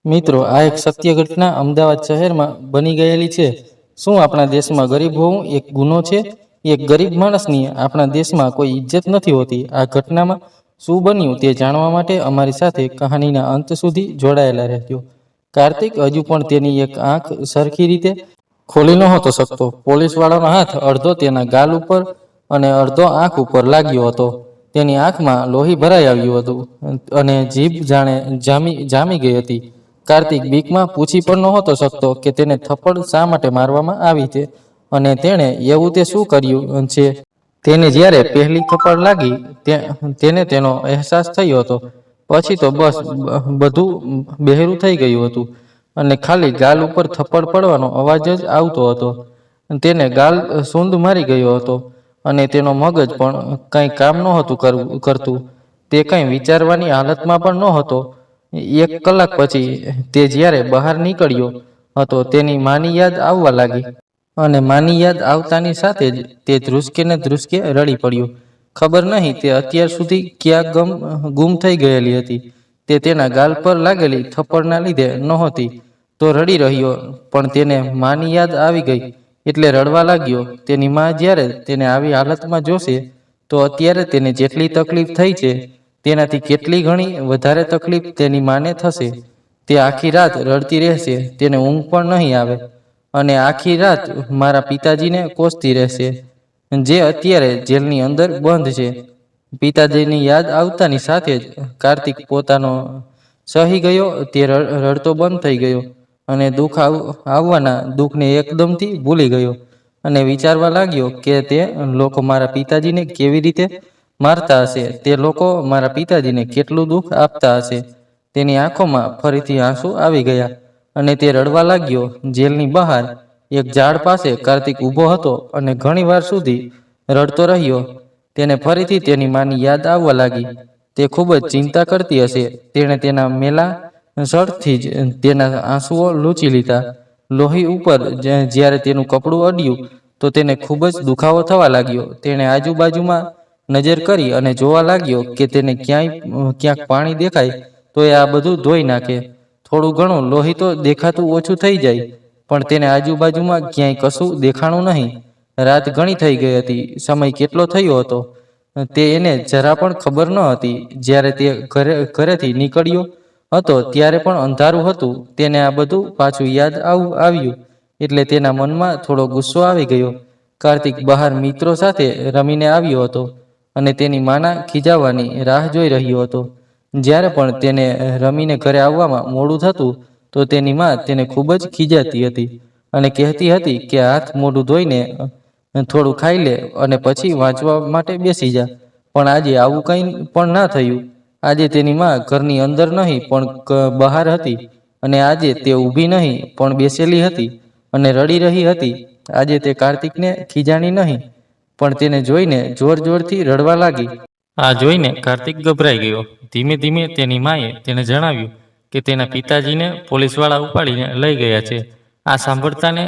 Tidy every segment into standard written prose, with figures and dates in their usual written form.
મિત્રો, આ એક સત્ય ઘટના અમદાવાદ શહેરમાં બની ગયેલી છે. શું આપણા દેશમાં ગરીબ હોવું એક ગુનો છે? એક ગરીબ માણસની આપણા દેશમાં કોઈ ઇજ્જત નથી હોતી. આ ઘટનામાં શું બન્યું તે જાણવા માટે અમારી સાથે કહાનીના અંત સુધી જોડાયેલા રહેજો. કાર્તિક હજુ પણ તેની એક આંખ સરખી રીતે ખોલી નહોતો શકતો. પોલીસવાળાનો હાથ અડધો તેના ગાલ ઉપર અને અડધો આંખ ઉપર લાગ્યો હતો. તેની આંખમાં લોહી ભરાઈ આવ્યું હતું અને જીભ જાણે જામી ગઈ હતી. કાર્તિક બીકમાં પૂછી પણ નહોતો શકતો કે તેને થપ્પડ શા માટે મારવામાં આવી છે અને તેણે એવું તે શું કર્યું છે. તેને જ્યારે પહેલી થપ્પડ લાગી તેને તેનો અહેસાસ થયો હતો. પછી તો બસ બધું બહેરું થઈ ગયું હતું અને ખાલી ગાલ ઉપર થપ્પડ પડવાનો અવાજ જ આવતો હતો. તેને ગાલ સૂંદ મારી ગયો હતો અને તેનો મગજ પણ કંઈ કામ નહોતું કરતું. તે કંઈ વિચારવાની હાલતમાં પણ નહોતો. 1 કલાક પછી તે જ્યારે બહાર નીકળ્યો હતો તેની માની યાદ આવવા લાગી અને માની યાદ આવતાની સાથે જ તે ધ્રુસકે ને ધ્રુસકે રડી પડ્યો. ખબર નહીં તે અત્યાર સુધી ક્યાં ગુમ થઈ ગયેલી હતી. તે તેના ગાલ પર લાગેલી થપ્પડના લીધે નહોતી તો રડી રહ્યો, પણ તેને માની યાદ આવી ગઈ એટલે રડવા લાગ્યો. તેની મા જ્યારે તેને આવી હાલતમાં જોશે તો અત્યારે તેને જેટલી તકલીફ થઈ છે તેનાથી કેટલી ઘણી વધારે તકલીફ તેની માને થશે. તે આખી રાત રડતી રહેશે, તેને ઊંઘ પણ નહીં આવે અને આખી રાત મારા પિતાજીને કોસતી રહેશે, જે અત્યારે જેલની અંદર બંધ છે. પિતાજીની યાદ આવતાની સાથે જ કાર્તિક પોતાનો સહી ગયો. તે રડતો બંધ થઈ ગયો અને દુઃખ આવવાના દુઃખને એકદમથી ભૂલી ગયો અને વિચારવા લાગ્યો કે તે લોકો મારા પિતાજીને કેવી રીતે મારતા હશે, તે લોકો મારા પિતાજીને કેટલું દુઃખ આપતા હશે. તેની આંખોમાં ફરીથી આંસુ આવી ગયા અને તે રડવા લાગ્યો. જેલની બહાર એક ઝાડ પાસે કાર્તિક ઊભો હતો અને ઘણી વાર સુધી રડતો રહ્યો. તેને ફરીથી તેની માની યાદ આવવા લાગી. તે ખૂબ જ ચિંતા કરતી હશે. તેણે તેના મેલા શર્ટથી જ તેના આંસુઓ લૂછી લીધા. લોહી ઉપર જ્યારે તેનું કપડું અડ્યું તો તેને ખૂબ જ દુખાવો થવા લાગ્યો. તેણે આજુબાજુમાં નજર કરી અને જોવા લાગ્યો કે તેને ક્યાંક પાણી દેખાય તો એ આ બધું ધોઈ નાખે. થોડું ઘણું લોહી તો દેખાતું ઓછું થઈ જાય, પણ તેને આજુબાજુમાં ક્યાંય કશું દેખાણું નહીં. રાત ઘણી થઈ ગઈ હતી. સમય કેટલો થયો હતો તે એને જરા પણ ખબર ન હતી. જ્યારે તે ઘરેથી નીકળ્યો હતો ત્યારે પણ અંધારું હતું. તેને આ બધું પાછું યાદ આવ્યું એટલે તેના મનમાં થોડો ગુસ્સો આવી ગયો. કાર્તિક બહાર મિત્રો સાથે રમીને આવ્યો હતો અને તેની માના ખીજાવવાની રાહ જોઈ રહ્યો હતો. જ્યારે પણ તેને રમીને ઘરે આવવામાં મોડું થતું તો તેની મા તેને ખૂબ જ ખીજાતી હતી અને કહેતી હતી કે હાથ મોઢું ધોઈને થોડું ખાઈ લે અને પછી વાંચવા માટે બેસી જા. પણ આજે આવું કંઈ પણ ના થયું. આજે તેની મા ઘરની અંદર નહીં પણ બહાર હતી અને આજે તે ઊભી નહીં પણ બેસેલી હતી અને રડી રહી હતી. આજે તે કાર્તિકને ખીજાણી નહીં પણ તેને જોઈને જોર જોરથી રડવા લાગી. આ જોઈને કાર્તિક ગભરાઈ ગયો. ધીમે ધીમે તેની માએ તેને જણાવ્યું કે તેના પિતાજીને પોલીસવાળા ઉપાડીને લઈ ગયા છે. આ સાંભળતાને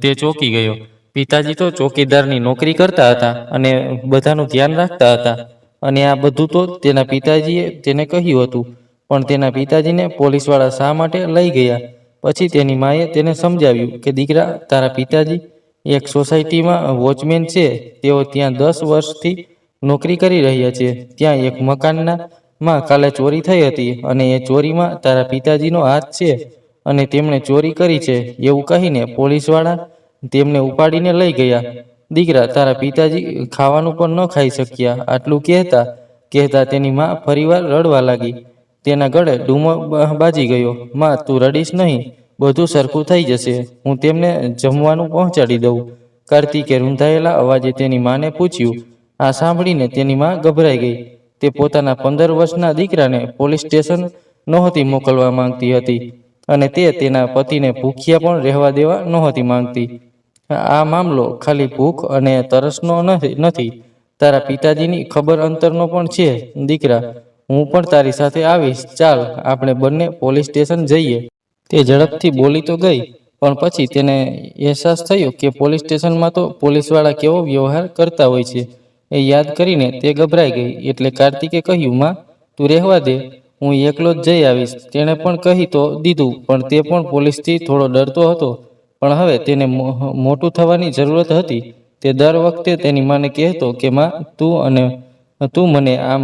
તે ચોંકી ગયો. પિતાજી તો ચોકીદારની નોકરી કરતા હતા અને બધાનું ધ્યાન રાખતા હતા અને આ બધું તો તેના પિતાજીએ તેને કહ્યું હતું, પણ તેના પિતાજીને પોલીસવાળા શા માટે લઈ ગયા? પછી તેની માએ તેને સમજાવ્યું કે દીકરા, તારા પિતાજી એક સોસાયટીમાં વોચમેન છે. તેઓ ત્યાં 10 વર્ષથી નોકરી કરી રહ્યા છે. ત્યાં એક મકાનમાં કાલે ચોરી થઈ હતી અને એ ચોરીમાં તારા પિતાજીનો હાથ છે અને તેમણે ચોરી કરી છે એવું કહીને પોલીસવાળા તેમને ઉપાડીને લઈ ગયા. દીકરા, તારા પિતાજી ખાવાનું પણ ન ખાઈ શક્યા. આટલું કહેતા તેની મા ફરીવાર રડવા લાગી. તેના ગળે ડૂમો બાજી ગયો. મા, તું રડીશ નહીં, બધું સરખું થઈ જશે. હું તેમને જમવાનું પહોંચાડી દઉં. કાર્તિકે રૂંધાયેલા અવાજે તેની માને પૂછ્યું. આ સાંભળીને તેની મા ગભરાઈ ગઈ. તે પોતાના 15 વર્ષના દીકરાને પોલીસ સ્ટેશન નહોતી મોકલવા માંગતી હતી અને તે તેના પતિને ભૂખ્યા પણ રહેવા દેવા નહોતી માંગતી. આ મામલો ખાલી ભૂખ અને તરસનો નથી, તારા પિતાજીની ખબર અંતરનો પણ છે. દીકરા, હું પણ તારી સાથે આવીશ. ચાલ, આપણે બંને પોલીસ સ્ટેશન જઈએ. તે ઝડપથી બોલી તો ગઈ, પણ પછી તેને અહેસાસ થયો કે પોલીસ સ્ટેશનમાં તો પોલીસવાળા કેવો વ્યવહાર કરતા હોય છે. એ યાદ કરીને તે ગભરાઈ ગઈ. એટલે કાર્તિકે કહ્યું, મા, તું રહેવા દે. હું એકલો જ જઈ આવીશ. તેણે પણ કહી તો દીધું, પણ તે પણ પોલીસથી થોડો ડરતો હતો. પણ હવે તેને મોટું થવાની જરૂરત હતી. તે દર વખતે તેની માને કહેતો કે માં, તું મને આમ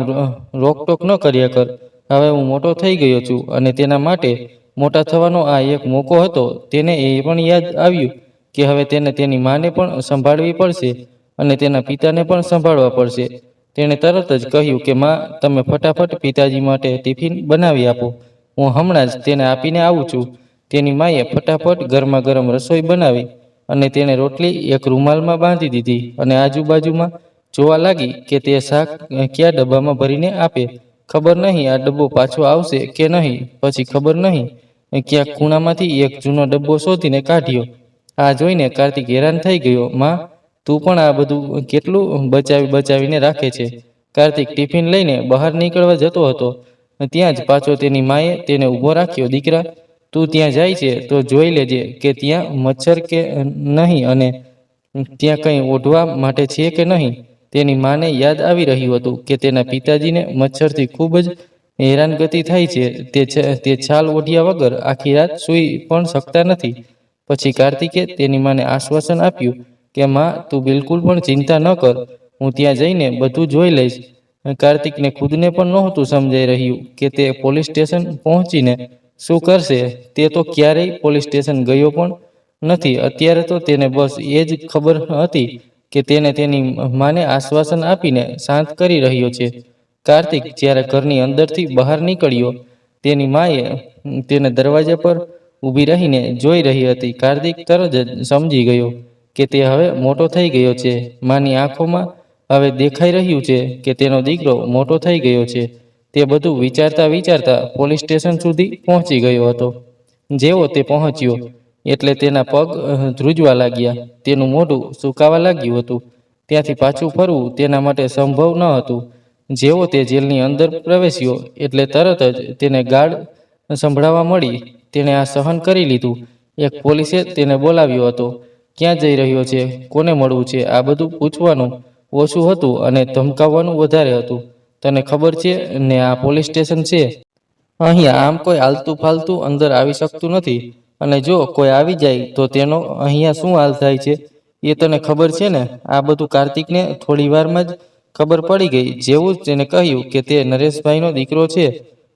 રોકટોક ન કર્યા કર. હવે હું મોટો થઈ ગયો છું અને તેના માટે મોટા થવાનો આ એક મોકો હતો. તેને એ પણ યાદ આવ્યું કે હવે તેને તેની માને પણ સંભાળવી પડશે અને તેના પિતાને પણ સંભાળવા પડશે. તેણે તરત જ કહ્યું કે માં, તમે ફટાફટ પિતાજી માટે ટિફિન બનાવી આપો. હું હમણાં જ તેને આપીને આવું છું. તેની માએ ફટાફટ ગરમા ગરમ રસોઈ બનાવી અને તેણે રોટલી એક રૂમાલમાં બાંધી દીધી અને આજુબાજુમાં જોવા લાગી કે તે શાક કયા ડબ્બામાં ભરીને આપે. ખબર નહીં આ ડબ્બો પાછો આવશે કે નહીં. પછી ખબર નહીં ક્યાંક ખૂણામાંથી એક જૂનો ડબ્બો શોધીને કાઢ્યો. આ જોઈને કાર્તિક હેરાન થઈ ગયો. માં, તું પણ આ બધું કેટલું બચાવીને રાખે છે. કાર્તિક ટિફિન લઈને બહાર નીકળવા જતો હતો. ત્યાં જ પાછો તેની માએ તેને ઊભો રાખ્યો. દીકરા, તું ત્યાં જાય છે તો જોઈ લેજે કે ત્યાં મચ્છર કે નહીં અને ત્યાં કંઈ ઓઢવા માટે છે કે નહીં. તેની માને યાદ આવી રહ્યું હતું કે તેના પિતાજીને મચ્છરથી ખૂબ જ હેરાનગતિ થાય છે. તે છાલ ઓઢ્યા વગર આખી રાત સૂઈ પણ શકતા નથી. પછી કાર્તિકે તેની માને આશ્વાસન આપ્યું કે માં, તું બિલકુલ પણ ચિંતા ન કર. હું ત્યાં જઈને બધું જોઈ લઈશ. કાર્તિકને ખુદને પણ નહોતું સમજાઈ રહ્યું કે તે પોલીસ સ્ટેશન પહોંચીને શું કરશે. તે તો ક્યારેય પોલીસ સ્ટેશન ગયો પણ નથી. અત્યારે તો તેને બસ એ જ ખબર હતી કે તેને તેની માને આશ્વાસન આપીને શાંત કરી રહ્યો છે. કાર્તિક જ્યારે ઘરની અંદરથી બહાર નીકળ્યો, તેની માએ તેને દરવાજા પર ઊભી રહીને જોઈ રહી હતી. કાર્તિક તરત જ સમજી ગયો કે તે હવે મોટો થઈ ગયો છે. માની આંખોમાં હવે દેખાઈ રહ્યું છે કે તેનો દીકરો મોટો થઈ ગયો છે. તે બધું વિચારતા વિચારતા પોલીસ સ્ટેશન સુધી પહોંચી ગયો હતો. જેવો તે પહોંચ્યો એટલે તેના પગ ધ્રુજવા લાગ્યા. તેનું મોઢું સુકાવા લાગ્યું હતું. ત્યાંથી પાછું ફરવું તેના માટે સંભવ ન હતું. જેવો તે જેલની અંદર પ્રવેશ્યો એટલે તરત જ તેને ગાર્ડ સંભળાવા મળી. તેણે આ સહન કરી લીધું. એક પોલીસે તેને બોલાવ્યો હતો. ક્યાં જઈ રહ્યો છે, કોને મળવું છે, આ બધું પૂછવાનું ઓછું હતું અને ધમકાવવાનું વધારે હતું. તને ખબર છે ને આ પોલીસ સ્ટેશન છે. અહીંયા આમ કોઈ આલતું ફાલતું અંદર આવી શકતું નથી અને જો કોઈ આવી જાય તો તેનો અહીંયા શું હાલ થાય છે એ તને ખબર છે ને. આ બધું કાર્તિકને થોડી વારમાં જ ખબર પડી ગઈ. જેવું જ તેને કહ્યું કે તે નરેશભાઈનો દીકરો છે.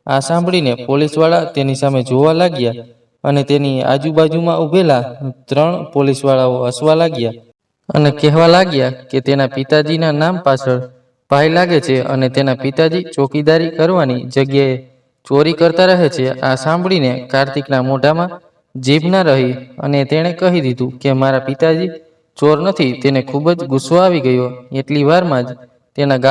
આ સાંભળીને પોલીસવાળા તેની સામે જોવા લાગ્યા અને તેની આજુબાજુમાં ઊભેલા 3 પોલીસવાળાઓ હસવા લાગ્યા અને કહેવા લાગ્યા કે તેના પિતાજીના નામ પાછળ ભાઈ લાગે છે અને તેના પિતાજી ચોકીદારી કરવાની જગ્યાએ ચોરી કરતા રહે છે. આ સાંભળીને કાર્તિકના મોઢામાં જીભ ન રહી અને તેણે કહી દીધું કે મારા પિતાજી ચોર નથી. તેને ખૂબ જ ગુસ્સો આવી ગયો. એટલી વારમાં જ તેના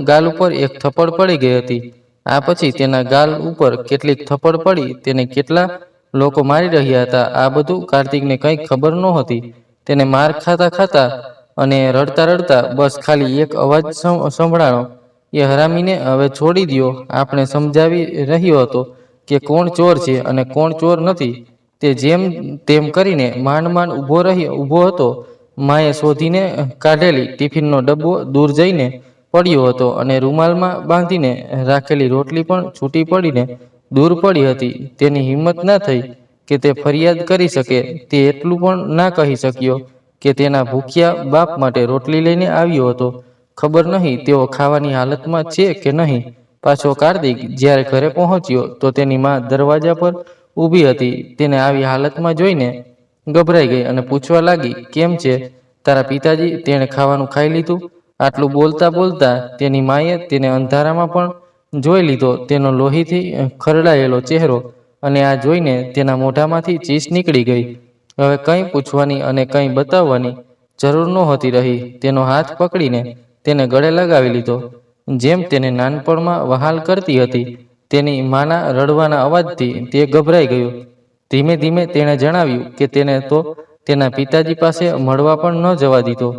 ગાલ ઉપર એક થપ્પડ પડી ગઈ હતી. આ પછી તેના ગાલ ઉપર કેટલીક થપ્પડ પડી. તેને કેટલા લોકો મારી રહ્યા હતા આ બધું કાર્તિકને કંઈ ખબર નહોતી. તેને માર ખાતા ખાતા અને રડતા રડતા બસ ખાલી એક અવાજ સંભળાણો, એ હરામીને હવે છોડી દ્યો. આપણે સમજાવી રહ્યો હતો કે કોણ ચોર છે અને કોણ ચોર નથી. તે જેમ તેમ કરીને માંડ માંડ ઊભો હતો. માએ શોધીને કાઢેલી ટિફિનનો ડબ્બો દૂર જઈને પડ્યો હતો અને રૂમાલમાં બાંધીને રાખેલી રોટલી પણ છૂટી પડીને દૂર પડી હતી. તેની હિંમત ના થઈ કે તે ફરિયાદ કરી શકે. તે એટલું પણ ના કહી શક્યો કે તેના ભૂખ્યા બાપ માટે રોટલી લઈને આવ્યો હતો. ખબર નહીં તેઓ ખાવાની હાલતમાં છે કે નહીં. પાછો કાર્તિક જ્યારે ઘરે પહોંચ્યો તો તેની માં દરવાજા પર ઊભી હતી. તેને આવી હાલતમાં જોઈને ગભરાઈ ગઈ અને પૂછવા લાગી, કેમ છે તારા પિતાજી? તેણે ખાવાનું ખાઈ લીધું? આટલું બોલતા બોલતા તેની માએ તેને અંધારામાં પણ જોઈ લીધો. તેનો લોહીથી ખરડાયેલો ચહેરો અને આ જોઈને તેના મોઢામાંથી ચીસ નીકળી ગઈ. હવે કંઈ પૂછવાની અને કંઈ બતાવવાની જરૂર નહોતી રહી. તેનો હાથ પકડીને તેને ગળે લગાવી લીધો. જેમ તેને નાનપણમાં વહાલ કરતી હતી. તેની માના રડવાના અવાજથી તે ગભરાઈ ગયો. ધીમે ધીમે તેણે જણાવ્યું કે તેને તો તેના પિતાજી પાસે મળવા પણ ન જવા દીધો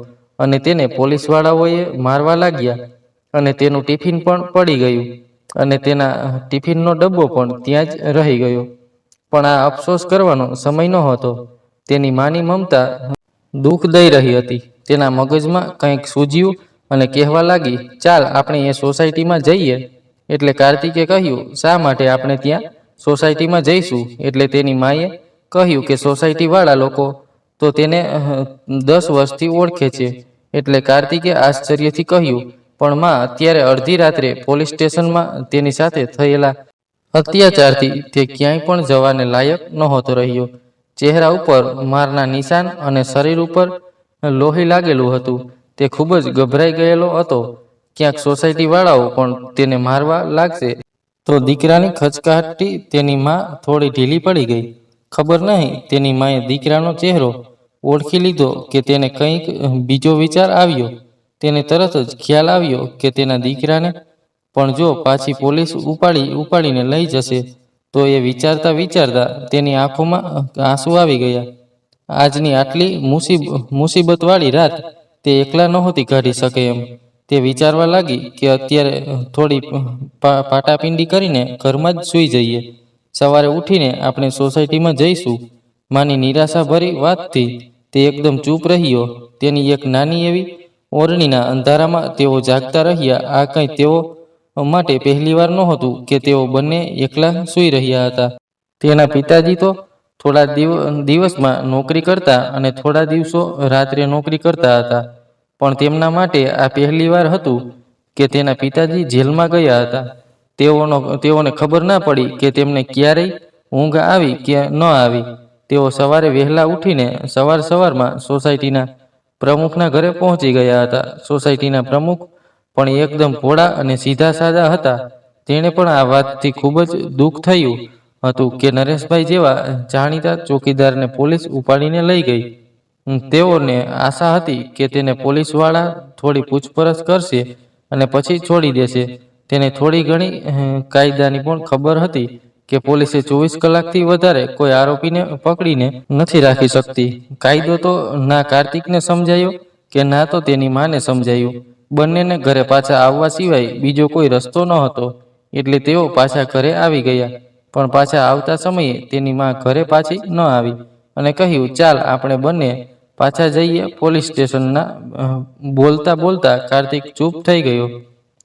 અને તેને પોલીસવાળાઓએ મારવા લાગ્યા અને તેનું ટિફિન પણ પડી ગયું અને તેના ટિફિનનો ડબ્બો પણ ત્યાં જ રહી ગયો. પણ આ અફસોસ કરવાનો સમય નહોતો. તેની માની મમતા દુઃખ દઈ રહી હતી. તેના મગજમાં કંઈક સૂઝ્યું અને કહેવા લાગી, ચાલ આપણે એ સોસાયટીમાં જઈએ. એટલે કાર્તિકે કહ્યું, શા માટે આપણે ત્યાં સોસાયટીમાં જઈશું? એટલે તેની માએ કહ્યું કે સોસાયટીવાળા લોકો તો તેને 10 વર્ષથી ઓળખે છે. એટલે કાર્તિકે આશ્ચર્યથી કહ્યું, પણ માં, અત્યારે અડધી રાત્રે પોલીસ સ્ટેશનમાં તેની સાથે થયેલા અત્યાચારથી તે ક્યાંય પણ જવાને લાયક નહોતો રહ્યો. ચહેરા ઉપર મારના નિશાન અને શરીર ઉપર લોહી લાગેલું હતું. તે ખૂબ જ ગભરાઈ ગયેલો હતો. ક્યાંક સોસાયટીવાળાઓ પણ તેને મારવા લાગશે તો દીકરાની ખચકાટથી તેની માં થોડી ઢીલી પડી ગઈ. ખબર નહીં તેની માએ દીકરાનો ચહેરો ઓળખી લીધો કે તેને કંઈક બીજો વિચાર આવ્યો. તેને તરત જ ખ્યાલ આવ્યો કે તેના દીકરાને પણ જો પાછી પોલીસ ઉપાડીને લઈ જશે તો એ વિચારતા વિચારતા તેની આંખોમાં આંસુ આવી ગયા. આજની આટલી મુસીબતવાળી રાત તે એકલા નહોતી કાઢી શકે એમ. તે વિચારવા લાગી કે અત્યારે થોડી પાટાપિંડી કરીને ઘરમાં જ સૂઈ જઈએ. સવારે ઉઠીને આપણે સોસાયટીમાં જઈશું. માની નિરાશાભરી વાતથી તે એકદમ ચૂપ રહ્યો. તેની એક નાની એવી ઓરડીના અંધારામાં તેઓ જાગતા રહ્યા. આ કંઈ તેઓ માટે પહેલીવાર નહોતું કે તેઓ બંને એકલા સૂઈ રહ્યા હતા. તેના પિતાજી તો થોડા દિવસમાં નોકરી કરતા અને થોડા દિવસો રાત્રે નોકરી કરતા હતા. પણ તેમના માટે આ પહેલીવાર હતું કે તેના પિતાજી જેલમાં ગયા હતા. તેઓને ખબર ના પડી કે તેમને ક્યારેય ઊંઘ આવી કે ન આવી. તેઓ સવારે વહેલા ઉઠીને સવારમાં સોસાયટીના પ્રમુખના ઘરે પહોંચી ગયા હતા. સોસાયટીના પ્રમુખ પણ એકદમ ભોળા અને સીધા સાદા હતા. તેણે પણ આ વાતથી ખૂબ જ દુઃખ થયું હતું કે નરેશભાઈ જેવા જાણીતા ચોકીદારને પોલીસ ઉપાડીને લઈ ગઈ. તેઓને આશા હતી કે તેને પોલીસવાળા થોડી પૂછપરછ કરશે અને પછી છોડી દેશે. તેને થોડી ઘણી કાયદાની પણ ખબર હતી કે પોલીસે 24 કલાકથી વધારે કોઈ આરોપીને પકડીને નથી રાખી શકતી. કાયદો તો ના કાર્તિકને સમજાયો કે ના તો તેની માને સમજાયું. બંનેને ઘરે પાછા આવવા સિવાય બીજો કોઈ રસ્તો ન હતો. એટલે તેઓ પાછા ઘરે આવી ગયા. પણ પાછા આવતા સમયે તેની માં ઘરે પાછી ન આવી અને કહ્યું, ચાલ આપણે બંને પાછા જઈએ પોલીસ સ્ટેશનના. બોલતા કાર્તિક ચૂપ થઈ ગયો.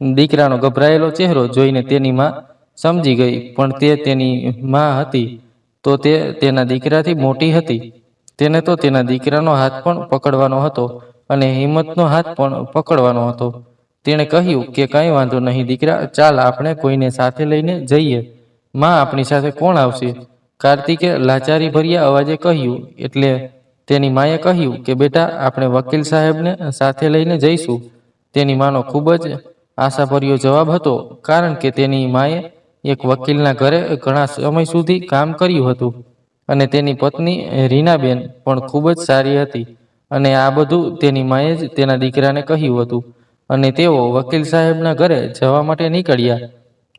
દીકરાનો ગભરાયેલો ચહેરો જોઈને તેની માં સમજી ગઈ, પણ તે તેની માં હતી તો તે તેના દીકરાથી મોટી હતી. તેને તો તેના દીકરાનો હાથ પણ પકડવાનો હતો અને હિંમતનો હાથ પણ પકડવાનો હતો. તેણે કહ્યું કે કંઈ વાંધો નહીં દીકરા, ચાલ આપણે કોઈને સાથે લઈને જઈએ. માં, આપણી સાથે કોણ આવશે? કાર્તિકે લાચારી ભર્યા અવાજે કહ્યું. એટલે તેની માએ કહ્યું કે બેટા, આપણે વકીલ સાહેબને સાથે લઈને જઈશું. તેની માનો ખૂબ જ આશાભર્યો જવાબ હતો, કારણ કે તેની માએ એક વકીલના ઘરે ઘણા સમય સુધી કામ કર્યું હતું અને તેની પત્ની રીનાબેન પણ ખૂબ જ સારી હતી. અને આ બધું તેની માએ જ તેના દીકરાને કહ્યું હતું અને તેઓ વકીલ સાહેબના ઘરે જવા માટે નીકળ્યા.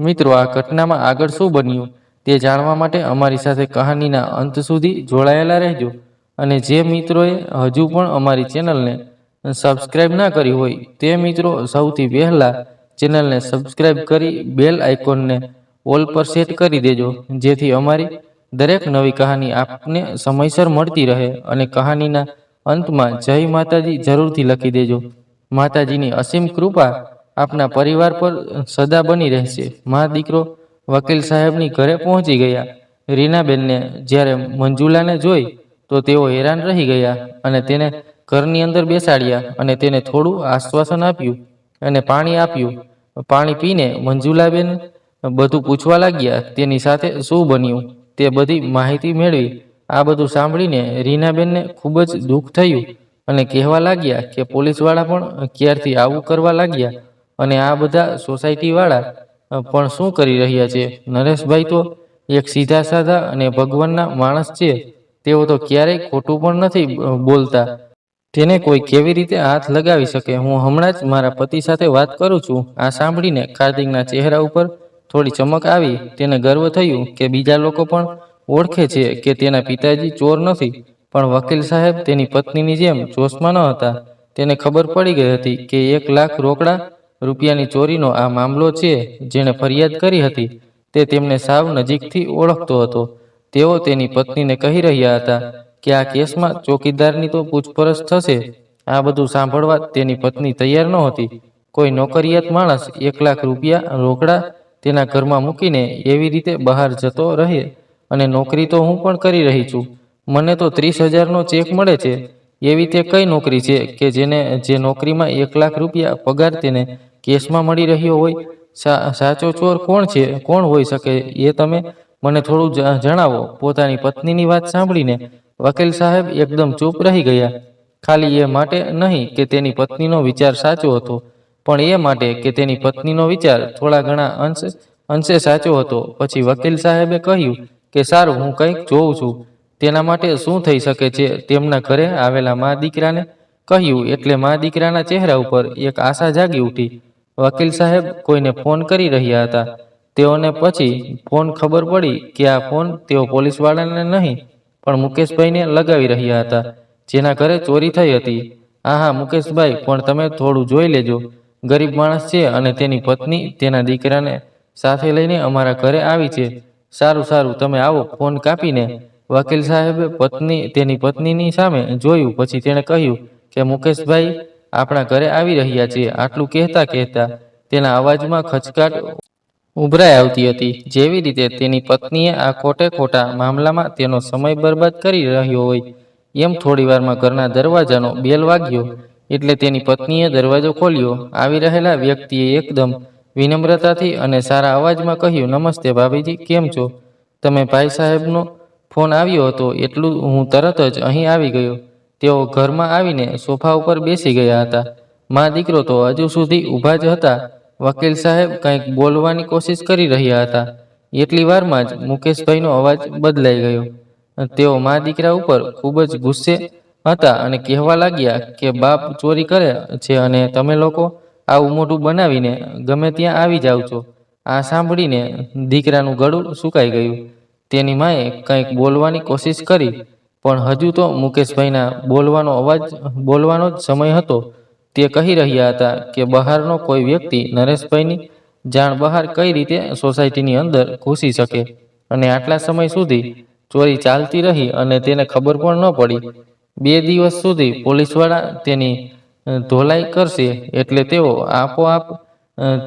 મિત્રો, આ ઘટનામાં આગળ શું બન્યું તે જાણવા માટે અમારી સાથે કહાનીના અંત સુધી જોડાયેલા રહેજો. અને જે મિત્રોએ હજુ પણ અમારી ચેનલને સબસ્ક્રાઇબ ના કરી હોય તે મિત્રો સૌથી પહેલા ચેનલને સબસ્ક્રાઇબ કરી બેલ આઇકોનને ઓલ પર સેટ કરી દેજો, જેથી અમારી દરેક નવી કહાની આપને સમયસર મળતી રહે. અને કહાનીના અંતમાં જય માતાજી જરૂરથી લખી દેજો. માતાજીની અસીમ કૃપા આપના પરિવાર પર સદા બની રહેશે. મા દીકરો વકીલ સાહેબની ઘરે પહોંચી ગયા. રીનાબેનને જ્યારે મંજુલાને જોઈ તો તેઓ હેરાન રહી ગયા અને તેને ઘરની અંદર બેસાડ્યા અને તેને થોડું આશ્વાસન આપ્યું અને પાણી આપ્યું. પાણી પીને મંજુલાબેન બધું પૂછવા લાગ્યા, તેની સાથે શું બન્યું તે બધી માહિતી મેળવી. આ બધું સાંભળીને રીનાબેનને ખૂબ જ દુઃખ થયું અને કહેવા લાગ્યા કે પોલીસવાળા પણ ક્યારથી આવું કરવા લાગ્યા અને આ બધા સોસાયટીવાળા પણ શું કરી રહ્યા છે? નરેશભાઈ તો એક સીધા સાધા અને ભગવાનના માણસ છે. તેઓ તો ક્યારેય ખોટું પણ નથી બોલતા. તેને કોઈ કેવી રીતે હાથ લગાવી શકે? હું હમણાં જ મારા પતિ સાથે વાત કરું છું. આ સાંભળીને કાર્તિકના ચહેરા ઉપર થોડી ચમક આવી. તેને ગર્વ થયું કે બીજા લોકો પણ ઓળખે છે કે તેના પિતાજી ચોર નથી, પણ વકીલ સાહેબ તેની પત્નીની જેમ જોશમાં ન હતા. તેને ખબર પડી ગઈ હતી કે 1 લાખ રોકડા રૂપિયાની ચોરીનો આ મામલો છે. જેણે ફરિયાદ કરી હતી તે તેમને સાવ નજીકથી ઓળખતો હતો. તેઓ તેની પત્નીને કહી રહ્યા હતા કે આ કેસમાં ચોકીદારની તો પૂછપરછ થશે. આ બધું સાંભળવા તેની પત્ની તૈયાર નહોતી. કોઈ નોકરિયાત માણસ 1 લાખ રૂપિયા રોકડા તેના ઘરમાં મૂકીને એવી રીતે બહાર જતો રહે. અને નોકરી તો હું પણ કરી રહી છું. મને તો 30,000નો ચેક મળે છે. એવી તે કઈ નોકરી છે કે જે નોકરીમાં 1,00,000 રૂપિયા પગાર તેને કેશમાં મળી રહ્યો હોય? સાચો ચોર કોણ હોઈ શકે એ તમે મને થોડું જણાવો. પોતાની પત્નીની વાત સાંભળીને વકીલ સાહેબ એકદમ ચૂપ રહી ગયા. ખાલી એ માટે નહીં કે તેની પત્નીનો વિચાર સાચો હતો, પણ એ માટે કે તેની પત્નીનો વિચાર થોડા ઘણા અંશે સાચો હતો. પછી વકીલ સાહેબે કહ્યું કે સારું, હું કંઈક જોઉં છું. તેના માટે શું થઈ શકે છે? તેમના ઘરે આવેલા મા દીકરાને કહ્યું એટલે મા દીકરાના ચહેરા ઉપર એક આશા જાગી ઉઠી. વકીલ સાહેબ કોઈને ફોન કરી રહ્યા હતા. તેઓને પછી ફોન ખબર પડી કે આ ફોન તેઓ પોલીસવાળાને નહીં પણ મુકેશભાઈને લગાવી રહ્યા હતા, જેના ઘરે ચોરી થઈ હતી. હા, મુકેશભાઈ, પણ તમે થોડું જોઈ લેજો. ગરીબ માણસ છે અને તેની પત્ની તેના દીકરાને સાથે લઈને અમારા ઘરે આવી છે. સારું સારું, તમે આવો. ફોન કાપીને વકીલ સાહેબે તેની પત્નીની સામે જોયું. પછી તેણે કહ્યું કે મુકેશભાઈ આપણા ઘરે આવી રહ્યા છે. આટલું કહેતા કહેતા તેના અવાજમાં ખચકાટ ઉભરાઈ આવતી હતી, જેવી રીતે તેની પત્નીએ આ ખોટા મામલામાં તેનો સમય બરબાદ કરી રહ્યો હોય એમ. થોડીવારમાં ઘરના દરવાજાનો બેલ વાગ્યો એટલે તેની પત્નીએ દરવાજો ખોલ્યો. આવી રહેલા વ્યક્તિએ એકદમ વિનમ્રતાથી અને સારા અવાજમાં કહ્યું, નમસ્તે ભાભીજી, કેમ છો તમે? ભાઈ સાહેબનો ફોન આવ્યો હતો એટલું હું તરત જ અહીં આવી ગયો. તેઓ ઘરમાં આવીને સોફા ઉપર બેસી ગયા હતા. મા દીકરો તો હજુ સુધી ઊભા જ હતા. વકીલ સાહેબ કંઈક બોલવાની કોશિશ કરી રહ્યા હતા. એટલી વારમાં જ મુકેશભાઈનો અવાજ બદલાઈ ગયો. તેઓ મા દીકરા ઉપર ખૂબ જ ગુસ્સે હતા અને કહેવા લાગ્યા કે બાપ ચોરી કરે છે અને તમે લોકો આવું મોઢું બનાવીને ગમે ત્યાં આવી જાવ છો. આ સાંભળીને દીકરાનું ગળું સુકાઈ ગયું. તેની માએ કંઈક બોલવાની કોશિશ કરી, પણ હજુ તો મુકેશભાઈના બોલવાનો જ સમય હતો. તે કહી રહ્યા હતા કે બહારનો કોઈ વ્યક્તિ નરેશભાઈની જાણ બહાર કઈ રીતે સોસાયટીની અંદર ઘૂસી શકે અને આટલા સમય સુધી ચોરી ચાલતી રહી અને તેને ખબર પણ ન પડી. 2 દિવસ સુધી પોલીસવાળા તેની ધોલાઈ કરશે એટલે તેઓ આપોઆપ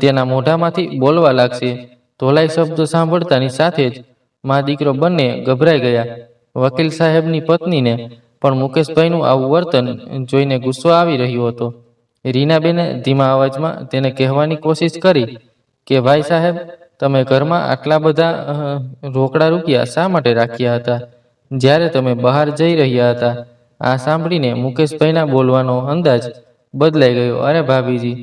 તેના મોઢામાંથી બોલવા લાગશે. ધોલાઈ શબ્દ સાંભળતાની સાથે જ મા દીકરો બંને ગભરાઈ ગયા. વકીલ સાહેબની પત્નીને પણ મુકેશભાઈનું આવું વર્તન જોઈને ગુસ્સો આવી રહ્યો હતો. રીનાબેને ધીમા અવાજમાં તેને કહેવાની કોશિશ કરી કે ભાઈ સાહેબ, તમે ઘરમાં આટલા બધા રોકડા રૂપિયા શા માટે રાખ્યા હતા જ્યારે તમે બહાર જઈ રહ્યા હતા? આ સાંભળીને મુકેશભાઈના બોલવાનો અંદાજ બદલાઈ ગયો. અરે ભાભીજી,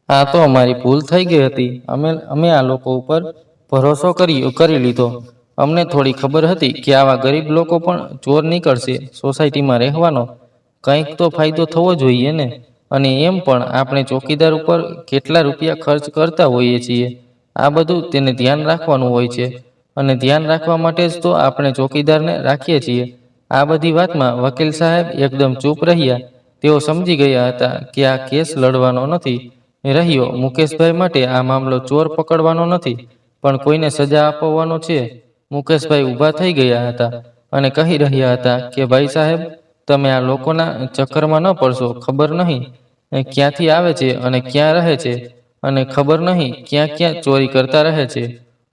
આ તો અમારી ભૂલ થઈ ગઈ હતી. અમે આ લોકો ઉપર ભરોસો કરી લીધો. અમને થોડી ખબર હતી કે આવા ગરીબ લોકો પણ ચોર નીકળશે. સોસાયટીમાં રહેવાનો કંઈક તો ફાયદો થવો જોઈએ ને. અને એમ પણ આપણે ચોકીદાર ઉપર કેટલા રૂપિયા ખર્ચ કરતા હોઈએ છીએ. આ બધું તેને ધ્યાન રાખવાનું હોય છે અને ધ્યાન રાખવા માટે જ તો આપણે ચોકીદારને રાખીએ છીએ. આ બધી વાતમાં વકીલ સાહેબ એકદમ ચૂપ રહ્યા. તેઓ સમજી ગયા હતા કે આ કેસ લડવાનો નથી રહ્યો. મુકેશભાઈ માટે આ મામલો ચોર પકડવાનો નથી, પણ કોઈને સજા આપવાનો છે. મુકેશભાઈ ઊભા થઈ ગયા હતા અને કહી રહ્યા હતા કે ભાઈ સાહેબ, તમે આ લોકોના ચક્કરમાં ન પડશો. ખબર નહીં ક્યાંથી આવે છે અને ક્યાં રહે છે, અને ખબર નહીં ક્યાં ક્યાં ચોરી કરતા રહે છે.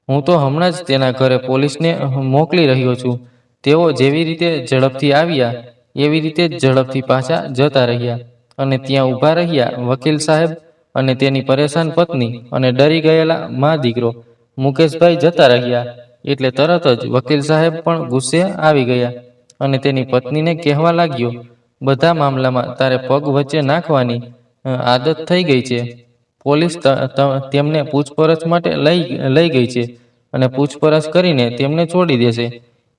હું તો હમણાં જ તેના ઘરે પોલીસને મોકલી રહ્યો છું. તેઓ જેવી રીતે ઝડપથી આવ્યા એવી રીતે જ ઝડપથી પાછા જતા રહ્યા અને ત્યાં ઊભા રહ્યા વકીલ સાહેબ અને તેની પરેશાન પત્ની અને ડરી ગયેલા મા દીકરો. મુકેશભાઈ જતા રહ્યા એટલે તરત જ વકીલ સાહેબ પણ ગુસ્સે આવી ગયા અને તેની પત્નીને કહેવા લાગ્યો, બધા મામલામાં તારે પગ વચ્ચે નાખવાની આદત થઈ ગઈ છે. પોલીસ તેમને પૂછપરછ માટે લઈ ગઈ છે અને પૂછપરછ કરીને તેમને છોડી દેશે.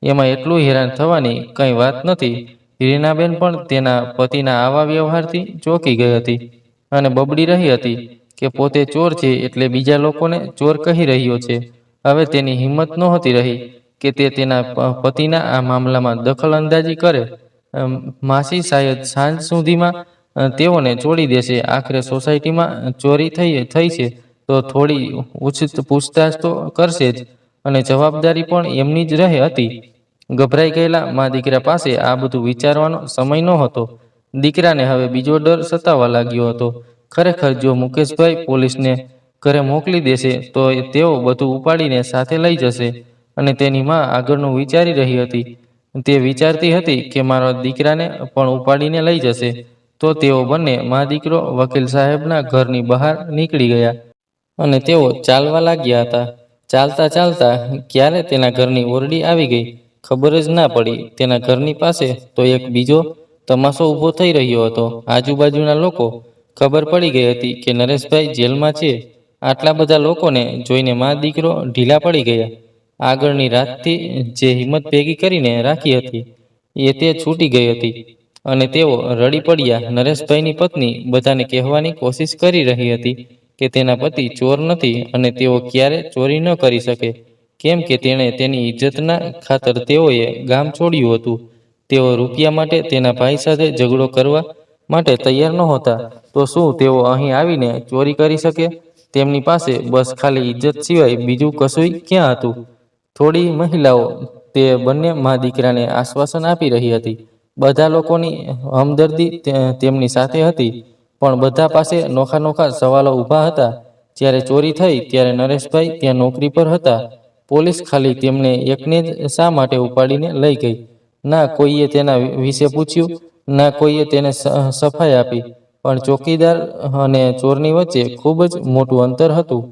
એમાં એટલું હેરાન થવાની કંઈ વાત નથી. રીનાબેન પણ તેના પતિના આવા વ્યવહારથી ચોંકી ગઈ હતી અને બબડી રહી હતી કે પોતે ચોર છે એટલે બીજા લોકોને ચોર કહી રહ્યો છે. હવે તેની હિંમત નહોતી રહી કે તે તેના પતિના આ મામલામાં દખલ અંદાજી કરે. માસી શાયદ સાંજ સુધીમાં તેઓને છોડી દેશે. આખરે સોસાયટીમાં ચોરી થઈ છે તો થોડી પૂછતાછ તો કરશે જ અને જવાબદારી પણ એમની જ રહે હતી. ગભરાઈ ગયેલા મા દીકરા પાસે આ બધું વિચારવાનો સમય નહોતો. દીકરાને હવે બીજો ડર સતાવવા લાગ્યો હતો. ખરેખર જો મુકેશભાઈ પોલીસને ઘરે મોકલી દેશે તો તેઓ બધું ઉપાડીને સાથે લઈ જશે. અને તેની માં આગળનું વિચારી રહી હતી. તે વિચારતી હતી કે મારા દીકરાને પણ ઉપાડીને લઈ જશે. તો તેઓ બંને મા દીકરો વકીલ સાહેબના ઘરની બહાર નીકળી ગયા. અને તેઓ ચાલવા લાગ્યા હતા. ચાલતા ચાલતા ક્યારે તેના ઘરની ઓરડી આવી ગઈ ખબર જ ના પડી. તેના ઘરની પાસે તો એક બીજો તમાશો ઊભો થઈ રહ્યો હતો. આજુબાજુના લોકો ખબર પડી ગઈ હતી કે નરેશભાઈ જેલમાં છે. આટલા બધા લોકોને જોઈને મા દીકરો ઢીલા પડી ગયા. આગળની રાતથી જે હિંમત ભેગી કરીને રાખી હતી એ તે છૂટી ગઈ હતી. અને તેઓ રડી પડ્યા. નરેશભાઈની પત્ની બધાને કહેવાની કોશિશ કરી રહી હતી કે તેના પતિ ચોર નથી અને તેઓ ક્યારે ચોરી ન કરી શકે, કેમ કે તેણે તેની ઇજ્જતના ખાતર તેઓએ ગામ છોડ્યું હતું. તેઓ રૂપિયા માટે તેના ભાઈ સાથે ઝઘડો કરવા માટે તૈયાર નહોતા. તો શું તેઓ અહીં આવીને ચોરી કરી શકે? તેમની પાસે બસ ખાલી ઇજ્જત સિવાય બીજું કશુંય ક્યાં હતું? થોડી મહિલાઓ તે બંને મા દીકરાને આશ્વાસન આપી રહી હતી. બધા લોકોની હમદર્દી તેમની સાથે હતી, પણ બધા પાસે નોખા નોખા સવાલો ઊભા હતા. જ્યારે ચોરી થઈ ત્યારે નરેશભાઈ ત્યાં નોકરી પર હતા. પોલીસ ખાલી તેમને એકને જ શા માટે ઉપાડીને લઈ ગઈ? ના કોઈએ તેના વિશે પૂછ્યું, ના કોઈએ તેને સફાઈ આપી. પણ ચોકીદાર અને ચોરની વચ્ચે ખૂબ જ મોટું અંતર હતું.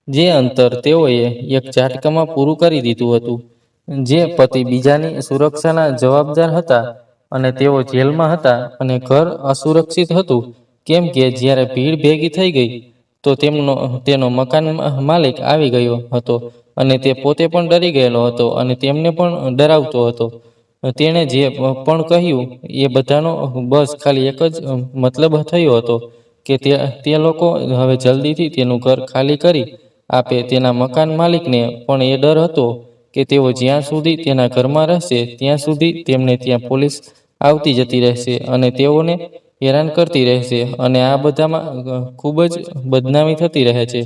જે અંતર તેઓએ એક ઝાટકામાં પૂરું કરી દીધું હતું. જે પતિ બીજાની સુરક્ષાના જવાબદાર હતા અને તેઓ જેલમાં હતા અને ઘર અસુરક્ષિત હતું. કેમ કે જ્યારે ભીડ ભેગી થઈ ગઈ તો તેનો મકાન માલિક આવી ગયો હતો અને તે પોતે પણ ડરી ગયેલો હતો અને તેમને પણ ડરાવતો હતો. તેણે જે પણ કહ્યું એ બધાનો બસ ખાલી એક જ મતલબ થયો હતો કે તે લોકો હવે જલ્દીથી તેનું ઘર ખાલી કરી આપે. તેના મકાન માલિકને પણ એ ડર હતો કે તેઓ જ્યાં સુધી તેના ઘરમાં રહેશે ત્યાં સુધી તેમને ત્યાં પોલીસ આવતી જતી રહેશે અને તેઓને હેરાન કરતી રહેશે અને આ બધામાં ખૂબ જ બદનામી થતી રહે છે.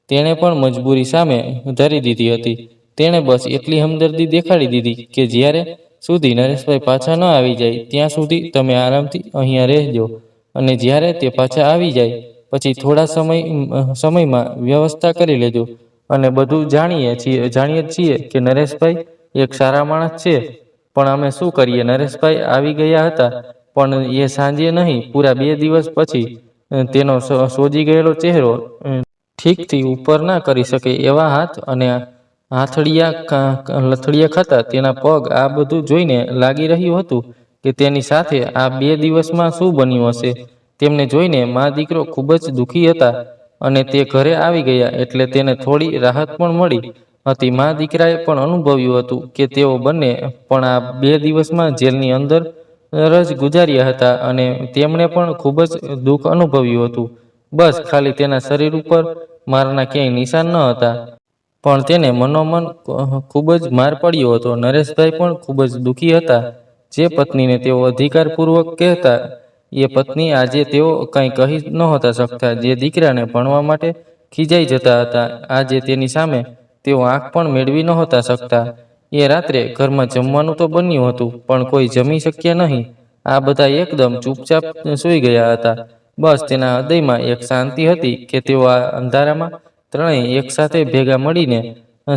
તેણે પણ મજબૂરી સામે ધરી દીધી હતી. તેણે બસ એટલી હમદર્દી દેખાડી દીધી કે જ્યારે સુધી નરેશભાઈ પાછા ન આવી જાય ત્યાં સુધી તમે આરામથી અહીંયા રહેજો, અને જ્યારે તે પાછા આવી જાય પછી થોડા સમયમાં વ્યવસ્થા કરી લેજો. અને બધું જાણીએ છીએ કે નરેશભાઈ એક સારા માણસ છે. પણ અમે શું કરીએ? નરેશભાઈ આવી ગયા હતા, પણ એ સાંજે નહીં, પૂરા 2 દિવસ પછી તેનો સોજી ગયેલો ચહેરો, ઠીકથી ઉપર ના કરી શકે એવા હાથ અને લથડિયા ખાતા તેના પગ, આ બધું જોઈને લાગી રહ્યું હતું કે તેની સાથે આ 2 દિવસમાં શું બન્યું હશે. તેમને જોઈને મા દીકરો ખૂબ જ દુઃખી હતા અને તે ઘરે આવી ગયા એટલે તેને થોડી રાહત પણ મળી હતી. મા દીકરાએ પણ અનુભવ્યું હતું કે તેઓ બંને પણ આ 2 દિવસમાં જેલની અંદર જ ગુજાર્યા હતા અને તેમણે પણ ખૂબ જ દુઃખ અનુભવ્યું હતું. બસ ખાલી તેના શરીર ઉપર મારના ક્યાંય નિશાન ન હતા, પણ તેને મનોમન ખૂબ જ માર પડ્યો હતો. નરેશભાઈ પણ ખૂબ જ દુઃખી હતા. જે પત્નીને તેઓ અધિકારપૂર્વક કહેતા એ પત્ની આજે તેઓ કંઈ કહી નહોતા શકતા. જે દીકરાને ભણવા માટે ખીજાઈ જતા હતા આજે તેની સામે તેઓ આંખ પણ મેળવી નહોતા શકતા. એ રાત્રે ઘરમાં જમવાનું તો બન્યું હતું પણ કોઈ જમી શક્યા નહીં. આ બધા એકદમ ચૂપચાપ સૂઈ ગયા હતા. બસ તેના હૃદયમાં એક શાંતિ હતી કે તેઓ આ અંધારામાં ત્રણેય એકસાથે ભેગા મળીને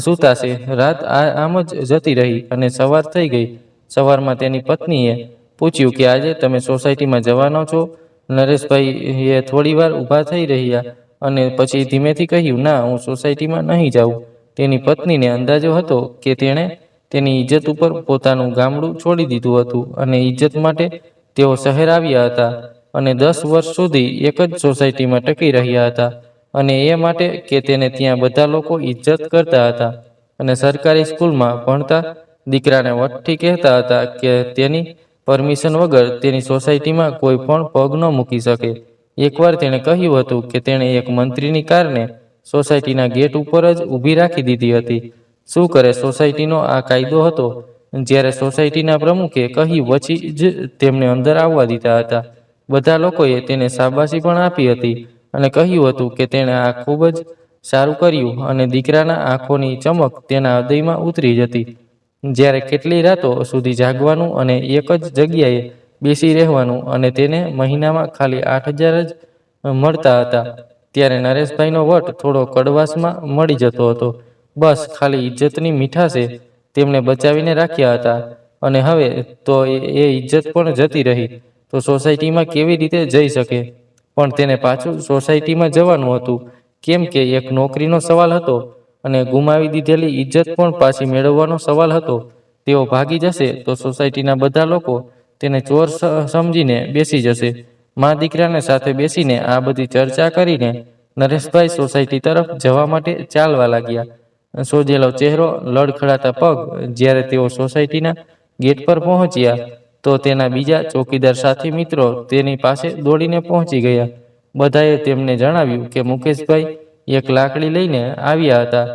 સૂતાશે. રાત આમ જ જતી રહી અને સવાર થઈ ગઈ. સવારમાં તેની પત્નીએ પૂછ્યું કે આજે તમે સોસાયટીમાં જવાનો છો? નરેશભાઈ થોડીવાર ઊભા થઈ રહ્યા અને પછી ધીમેથી કહ્યું, ના, હું સોસાયટીમાં નહીં જાઉં. તેની પત્નીને અંદાજો હતો કે તેણે તેની ઇજ્જત ઉપર પોતાનું ગામડું છોડી દીધું હતું અને ઇજ્જત માટે તેઓ શહેર આવ્યા હતા અને 10 વર્ષ સુધી એક જ સોસાયટીમાં ટકી રહ્યા હતા, અને એ માટે કે તેને ત્યાં બધા લોકો ઇજ્જત કરતા હતા અને સરકારી સ્કૂલમાં ભણતા દીકરાને વટથી કહેતા હતા કે તેની પરમિશન વગર તેની સોસાયટીમાં કોઈ પણ પગ ન મૂકી શકે. એકવાર તેણે કહ્યું હતું કે તેણે એક મંત્રીની કારને સોસાયટીના ગેટ ઉપર જ ઊભી રાખી દીધી હતી. શું કરે, સોસાયટીનો આ કાયદો હતો. જ્યારે સોસાયટીના પ્રમુખે કહ્યું પછી જ તેમને અંદર આવવા દીધા હતા. બધા લોકોએ તેને શાબાશી પણ આપી હતી અને કહ્યું હતું કે તેણે આ ખૂબ જ સારું કર્યું, અને દીકરાના આંખોની ચમક તેના હૃદયમાં ઉતરી જતી. જ્યારે કેટલી રાતો સુધી જાગવાનું અને એક જ જગ્યાએ બેસી રહેવાનું, અને તેને મહિનામાં ખાલી 8,000 જ મળતા હતા. ત્યારે નરેશભાઈનો વટ થોડો કડવાશમાં મળી જતો હતો. બસ ખાલી ઇજ્જતની મીઠાશે તેમને બચાવીને રાખ્યા હતા, અને હવે તો એ ઇજ્જત પણ જતી રહી તો સોસાયટીમાં કેવી રીતે જઈ શકે? પણ તેને પાછું સોસાયટીમાં જવાનું હતું, કેમ કે એક નોકરીનો સવાલ હતો અને ગુમાવી દીધેલી ઇજ્જત પણ પાછી મેળવવાનો સવાલ હતો. તેઓ ભાગી જશે તો સોસાયટીના બધા લોકો તેને ચોર સમજીને બેસી જશે. મા દીકરાને સાથે બેસીને આ બધી ચર્ચા કરીને નરેશભાઈ સોસાયટી તરફ જવા માટે ચાલવા લાગ્યા. સોજેલો ચહેરો, લડખડાતા પગ. જ્યારે તેઓ સોસાયટીના ગેટ પર પહોંચ્યા તો તેના બીજા ચોકીદાર સાથી મિત્રો તેની પાસે દોડીને પહોંચી ગયા. બધાએ તેમને જણાવ્યું કે મુકેશભાઈ એક લાકડી લઈને આવ્યા હતા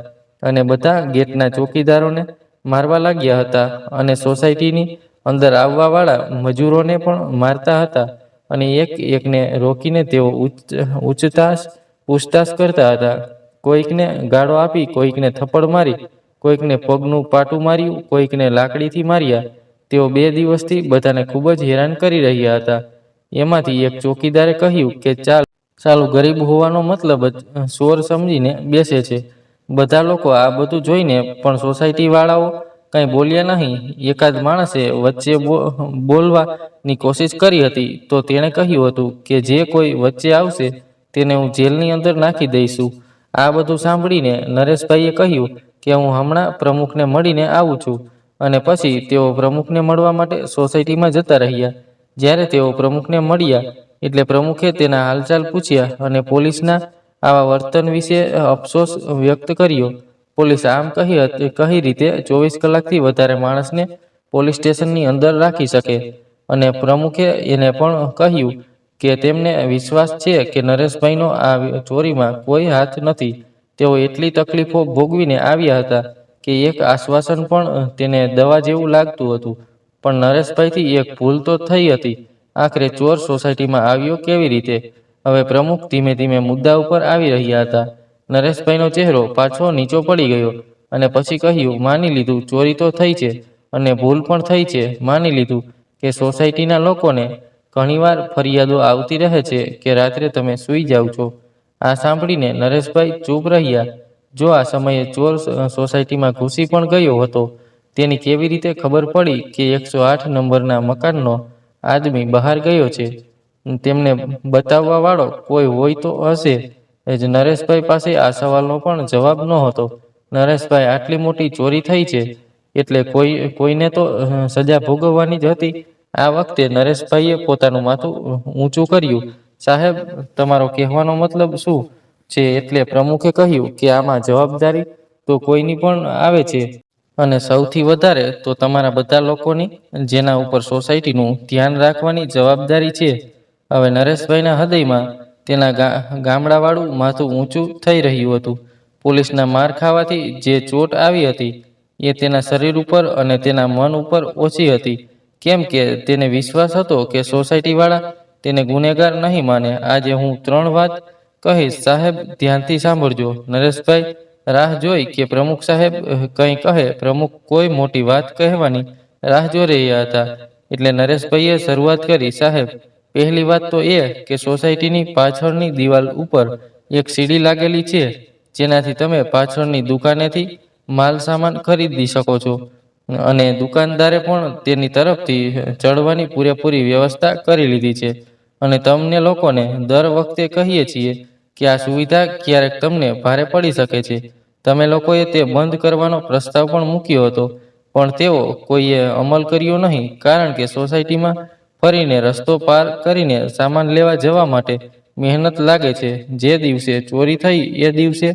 અને બધા ગેટના ચોકીદારોને મારવા લાગ્યા હતા અને સોસાયટીની અંદર આવવાવાળા મજૂરોને પણ મારતા હતા અને એક એકને રોકીને તેઓ પૂછતાછ કરતા હતા. કોઈકને ગાળો આપી, કોઈકને થપ્પડ મારી, કોઈકને પગનું પાટું માર્યું, કોઈકને લાકડીથી માર્યા. તેઓ 2 દિવસથી બધાને ખૂબ જ હેરાન કરી રહ્યા હતા. એમાંથી એક ચોકીદારે કહ્યું કે ચાલો, ગરીબ હોવાનો મતલબ જ ચોર સમજીને બેસે છે. બધા લોકો આ બધું જોઈને પણ સોસાયટી વાળાઓ કંઈ બોલ્યા નહીં. એકાદ માણસે વચ્ચે બોલવાની કોશિશ કરી હતી તો તેણે કહ્યું હતું કે જે કોઈ વચ્ચે આવશે તેને હું જેલની અંદર નાખી દઈશું. આ બધું સાંભળીને નરેશભાઈએ કહ્યું કે હું હમણાં પ્રમુખને મળીને આવું છું. અને પછી તેઓ પ્રમુખને મળવા માટે સોસાયટીમાં જતા રહ્યા. જ્યારે તેઓ પ્રમુખને મળ્યા એટલે પ્રમુખે તેના હાલચાલ પૂછ્યા અને પોલીસના આવા વર્તન વિશે અફસોસ વ્યક્ત કર્યો. પોલીસ આમ કઈ રીતે 24 કલાકથી વધારે માણસને પોલીસ સ્ટેશનની અંદર રાખી શકે? અને પ્રમુખે એને પણ કહ્યું કે તેમને વિશ્વાસ છે કે નરેશભાઈનો આ ચોરીમાં કોઈ હાથ નથી. તેઓ એટલી તકલીફો ભોગવીને આવ્યા હતા કે એક આશ્વાસન પણ તેને દવા જેવું લાગતું હતું. પણ નરેશભાઈથી એક ભૂલ તો થઈ હતી. આખરે ચોર સોસાયટીમાં આવ્યો કેવી રીતે? હવે પ્રમુખ ધીમે ધીમે મુદ્દા ઉપર આવી રહ્યા હતા. નરેશભાઈનો ચહેરો પાછો નીચો પડી ગયો અને પછી કહ્યું, માની લીધું ચોરી તો થઈ છે અને ભૂલ પણ થઈ છે. માની લીધું કે સોસાયટીના લોકોને ઘણીવાર ફરિયાદો આવતી રહે છે કે રાત્રે તમે સૂઈ જાઓ છો. આ સાંભળીને નરેશભાઈ ચૂપ રહ્યા. જો આ સમયે ચોર સોસાયટીમાં ઘૂસી પણ ગયો હતો, તેની કેવી રીતે ખબર પડી કે 108 નંબરના મકાનનો આદમી બહાર ગયો છે? તેમને બતાવવા વાળો કોઈ હોય તો હશે જ. નરેશભાઈ પાસે આ સવાલનો પણ જવાબ નહોતો. નરેશભાઈ, આટલી મોટી ચોરી થઈ છે એટલે કોઈને તો સજા ભોગવવાની જ હતી. આ વખતે નરેશભાઈએ પોતાનું માથું ઊંચું કર્યું. સાહેબ, તમારો કહેવાનો મતલબ શું છે? એટલે પ્રમુખે કહ્યું કે આમાં જવાબદારી તો કોઈની પણ આવે છે, અને સૌથી વધારે તો તમારા બધા લોકોની, જેના ઉપર સોસાયટીનું ધ્યાન રાખવાની જવાબદારી છે. હવે નરેશભાઈના હૃદયમાં તેના ગામડાવાળું માથું ઊંચું થઈ રહ્યું હતું. પોલીસના માર ખાવાથી જે ચોટ આવી હતી એ તેના શરીર ઉપર અને તેના મન ઉપર ઓછી હતી, કેમ કે તેને વિશ્વાસ હતો કે સોસાયટીવાળા તેને ગુનેગાર નહીં માને. આજે હું 3 વાત કહીશ સાહેબ, ધ્યાનથી સાંભળજો. નરેશભાઈ રાહ જોઈ કે પ્રમુખ સાહેબ કંઈ કહે. પ્રમુખ કોઈ મોટી વાત કહેવાની રાહ જોઈ રહ્યા હતા. એટલે નરેશભાઈએ શરૂઆત કરી, સાહેબ, પહેલી વાત તો એ કે સોસાયટીની પાછળની દિવાલ ઉપર એક સીડી લાગેલી છે, જેનાથી તમે પાછળની દુકાનેથી માલ સામાન ખરીદી શકો છો, અને દુકાનદારે પણ તેની તરફથી ચડવાની પૂરેપૂરી વ્યવસ્થા કરી લીધી છે. અને તમને લોકોને દર વખતે કહીએ છીએ કે આ સુવિધા ક્યારેક તમને ભારે પડી શકે છે. તમે લોકોએ તે બંધ કરવાનો પ્રસ્તાવ પણ મૂક્યો હતો, પણ તેઓ કોઈએ અમલ કર્યો નહીં, કારણ કે સોસાયટીમાં ફરીને રસ્તો પાર કરીને સામાન લેવા જવા માટે મહેનત લાગે છે. જે દિવસે ચોરી થઈ એ દિવસે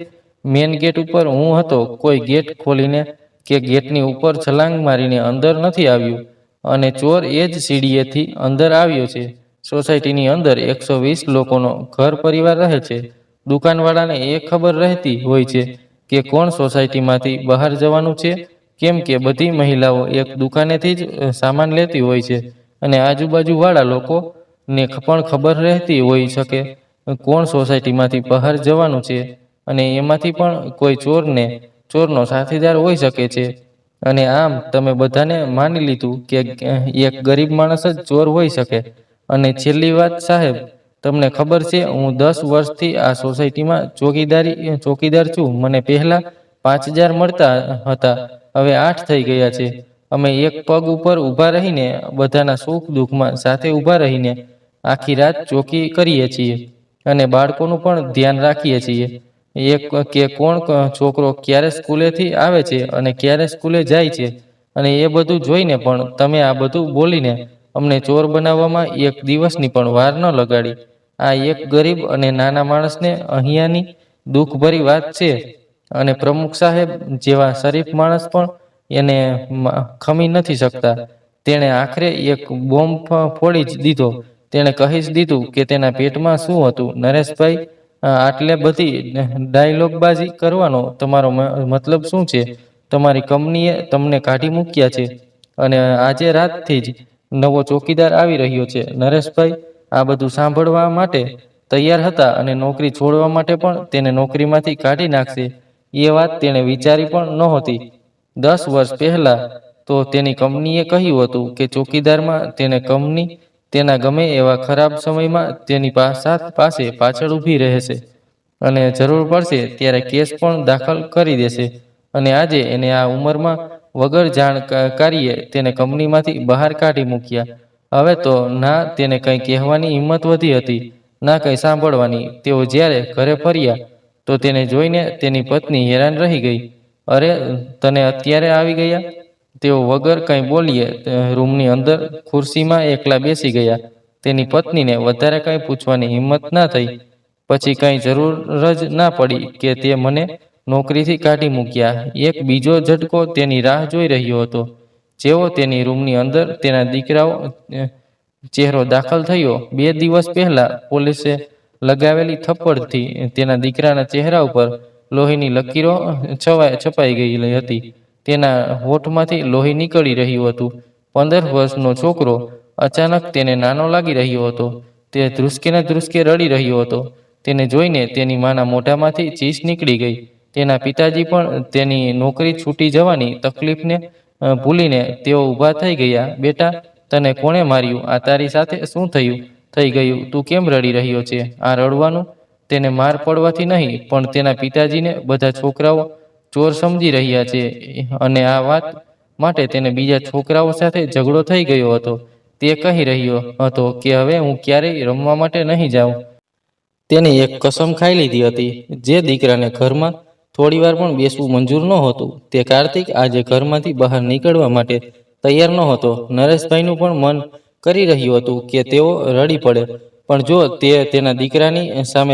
મેન ગેટ ઉપર હું હતો. કોઈ ગેટ ખોલીને કે ગેટની ઉપર છલાંગ મારીને અંદર નથી આવ્યું, અને ચોર એ જ સીડીએથી અંદર આવ્યો છે. સોસાયટીની અંદર 120 લોકોનો ઘર પરિવાર રહે છે. દુકાનવાળાને એ ખબર રહેતી હોય છે કે કોણ સોસાયટીમાંથી બહાર જવાનું છે, કેમ કે બધી મહિલાઓ એક દુકાનેથી જ સામાન લેતી હોય છે, અને આજુબાજુવાળા લોકોને પણ ખબર રહેતી હોય શકે કોણ સોસાયટીમાંથી બહાર જવાનું છે, અને એમાંથી પણ કોઈ ચોરનો સાથીદાર હોઈ શકે છે. અને આમ તમે બધાને માની લીધું કે એક ગરીબ માણસ જ ચોર હોઈ શકે. અને છેલ્લી વાત સાહેબ, તમને ખબર છે, હું 10 વર્ષથી આ સોસાયટીમાં ચોકીદાર છું. મને પહેલા 5,000 મળતા હતા, હવે 8 થઈ ગયા છે. અમે એક પગ ઉપર ઊભા રહીને, બધાના સુખ દુઃખમાં સાથે ઊભા રહીને આખી રાત ચોકી કરીએ છીએ અને બાળકોનું પણ ધ્યાન રાખીએ છીએ. એક કે કોણ છોકરો ક્યારે સ્કૂલેથી આવે છે અને ક્યારે સ્કૂલે જાય છે, અને એ બધું જોઈને પણ તમે આ બધું બોલીને અમને ચોર બનાવવામાં એક દિવસની પણ વાર ન લગાડી. આ એક ગરીબ અને નાના માણસને અહીંયાની દુઃખભરી વાત છે, અને પ્રમુખ સાહેબ જેવા શરીફ માણસ પણ એને ખમી નથી શકતા. તેણે આખરે એક બોમ્બ ફોડી જ દીધો. તેણે કહી જ દીધું કે તેના પેટમાં શું હતું. નરેશભાઈ, આટલે બધી ડાયલોગબાજી કરવાનો તમારો મતલબ શું છે? તમારી કંપનીએ તમને કાઢી મૂક્યા છે, અને આજે રાતથી જ નવો ચોકીદાર આવી રહ્યો છે. નરેશભાઈ આ બધું સાંભળવા માટે તૈયાર હતા, અને નોકરી છોડવા માટે પણ તેને નોકરીમાંથી કાઢી નાખશે એ વાત તેણે વિચારી પણ નહોતી. 10 વર્ષ પહેલા તો તેની કંપનીએ કહ્યું હતું કે ચોકીદારમાં તેને કંપની તેના ગમે એવા ખરાબ સમયમાં તેની પાસે પાછળ ઊભી રહેશે, અને જરૂર પડશે ત્યારે કેસ પણ દાખલ કરી દેશે. અને આજે એને આ ઉંમરમાં વગર જાણકારીએ તેને કંપનીમાંથી બહાર કાઢી મૂક્યા. હવે તો ના તેને કંઈ કહેવાની હિંમત વધી હતી, ના કંઈ સાંભળવાની. તેઓ જ્યારે ઘરે ફર્યા તો તેને જોઈને તેની પત્ની હેરાન રહી ગઈ. અરે, તને અત્યારે આવી ગયા? તેઓ વગર કંઈ બોલ્યે રૂમની અંદર ખુરશીમાં એકલા બેસી ગયા. તેની પત્નીને વધારે કંઈ પૂછવાની હિંમત ના થઈ. પછી કંઈ જરૂર જ ના પડી કે તે મને નોકરીથી કાઢી મૂક્યા. એક બીજો ઝટકો તેની રાહ જોઈ રહ્યો હતો. જેવો તેની રૂમની અંદર તેના દીકરાઓ ચહેરો દાખલ થયો. 2 દિવસ પહેલા પોલીસે લગાવેલી થપ્પડથી તેના દીકરાના ચહેરા ઉપર લોહીની લકીરો છપાઈ ગયેલી હતી. તેના હોઠમાંથી લોહી નીકળી રહ્યું હતું. 15 વર્ષનો છોકરો અચાનક તેને નાનો લાગી રહ્યો હતો. તે ધ્રુસકે ને ધ્રુસકે રડી રહ્યો હતો. તેને જોઈને તેની માના મોઢામાંથી ચીસ નીકળી ગઈ. તેના પિતાજી પણ તેની નોકરી છૂટી જવાની તકલીફને ભૂલીને તેઓ ઊભા થઈ ગયા. બેટા, તને કોણે માર્યું? આ તારી સાથે શું થઈ ગયું? તું કેમ રડી રહ્યો છે? આ રડવાનું તેને માર પડવાથી નહીં, પણ તેના પિતાજીને બધા છોકરાઓ ચોર સમજી રહ્યા છે, અને આ વાત માટે તેને બીજા છોકરાઓ સાથે ઝઘડો થઈ ગયો હતો. તે કહી રહ્યો હતો કે હવે હું ક્યારેય રમવા માટે નહીં જાઉં. તેને એક કસમ ખાઈ લીધી હતી. જે દીકરાને ઘરમાં થોડીવાર પણ બેસવું મંજૂર નહોતું, તે કાર્તિક આજે ઘરમાંથી બહાર નીકળવા માટે તૈયાર નહોતો. નરેશભાઈનું પણ મન કરી રહ્યું હતું કે તેઓ રડી પડે, પણ જો તે તેના દીકરાની સામે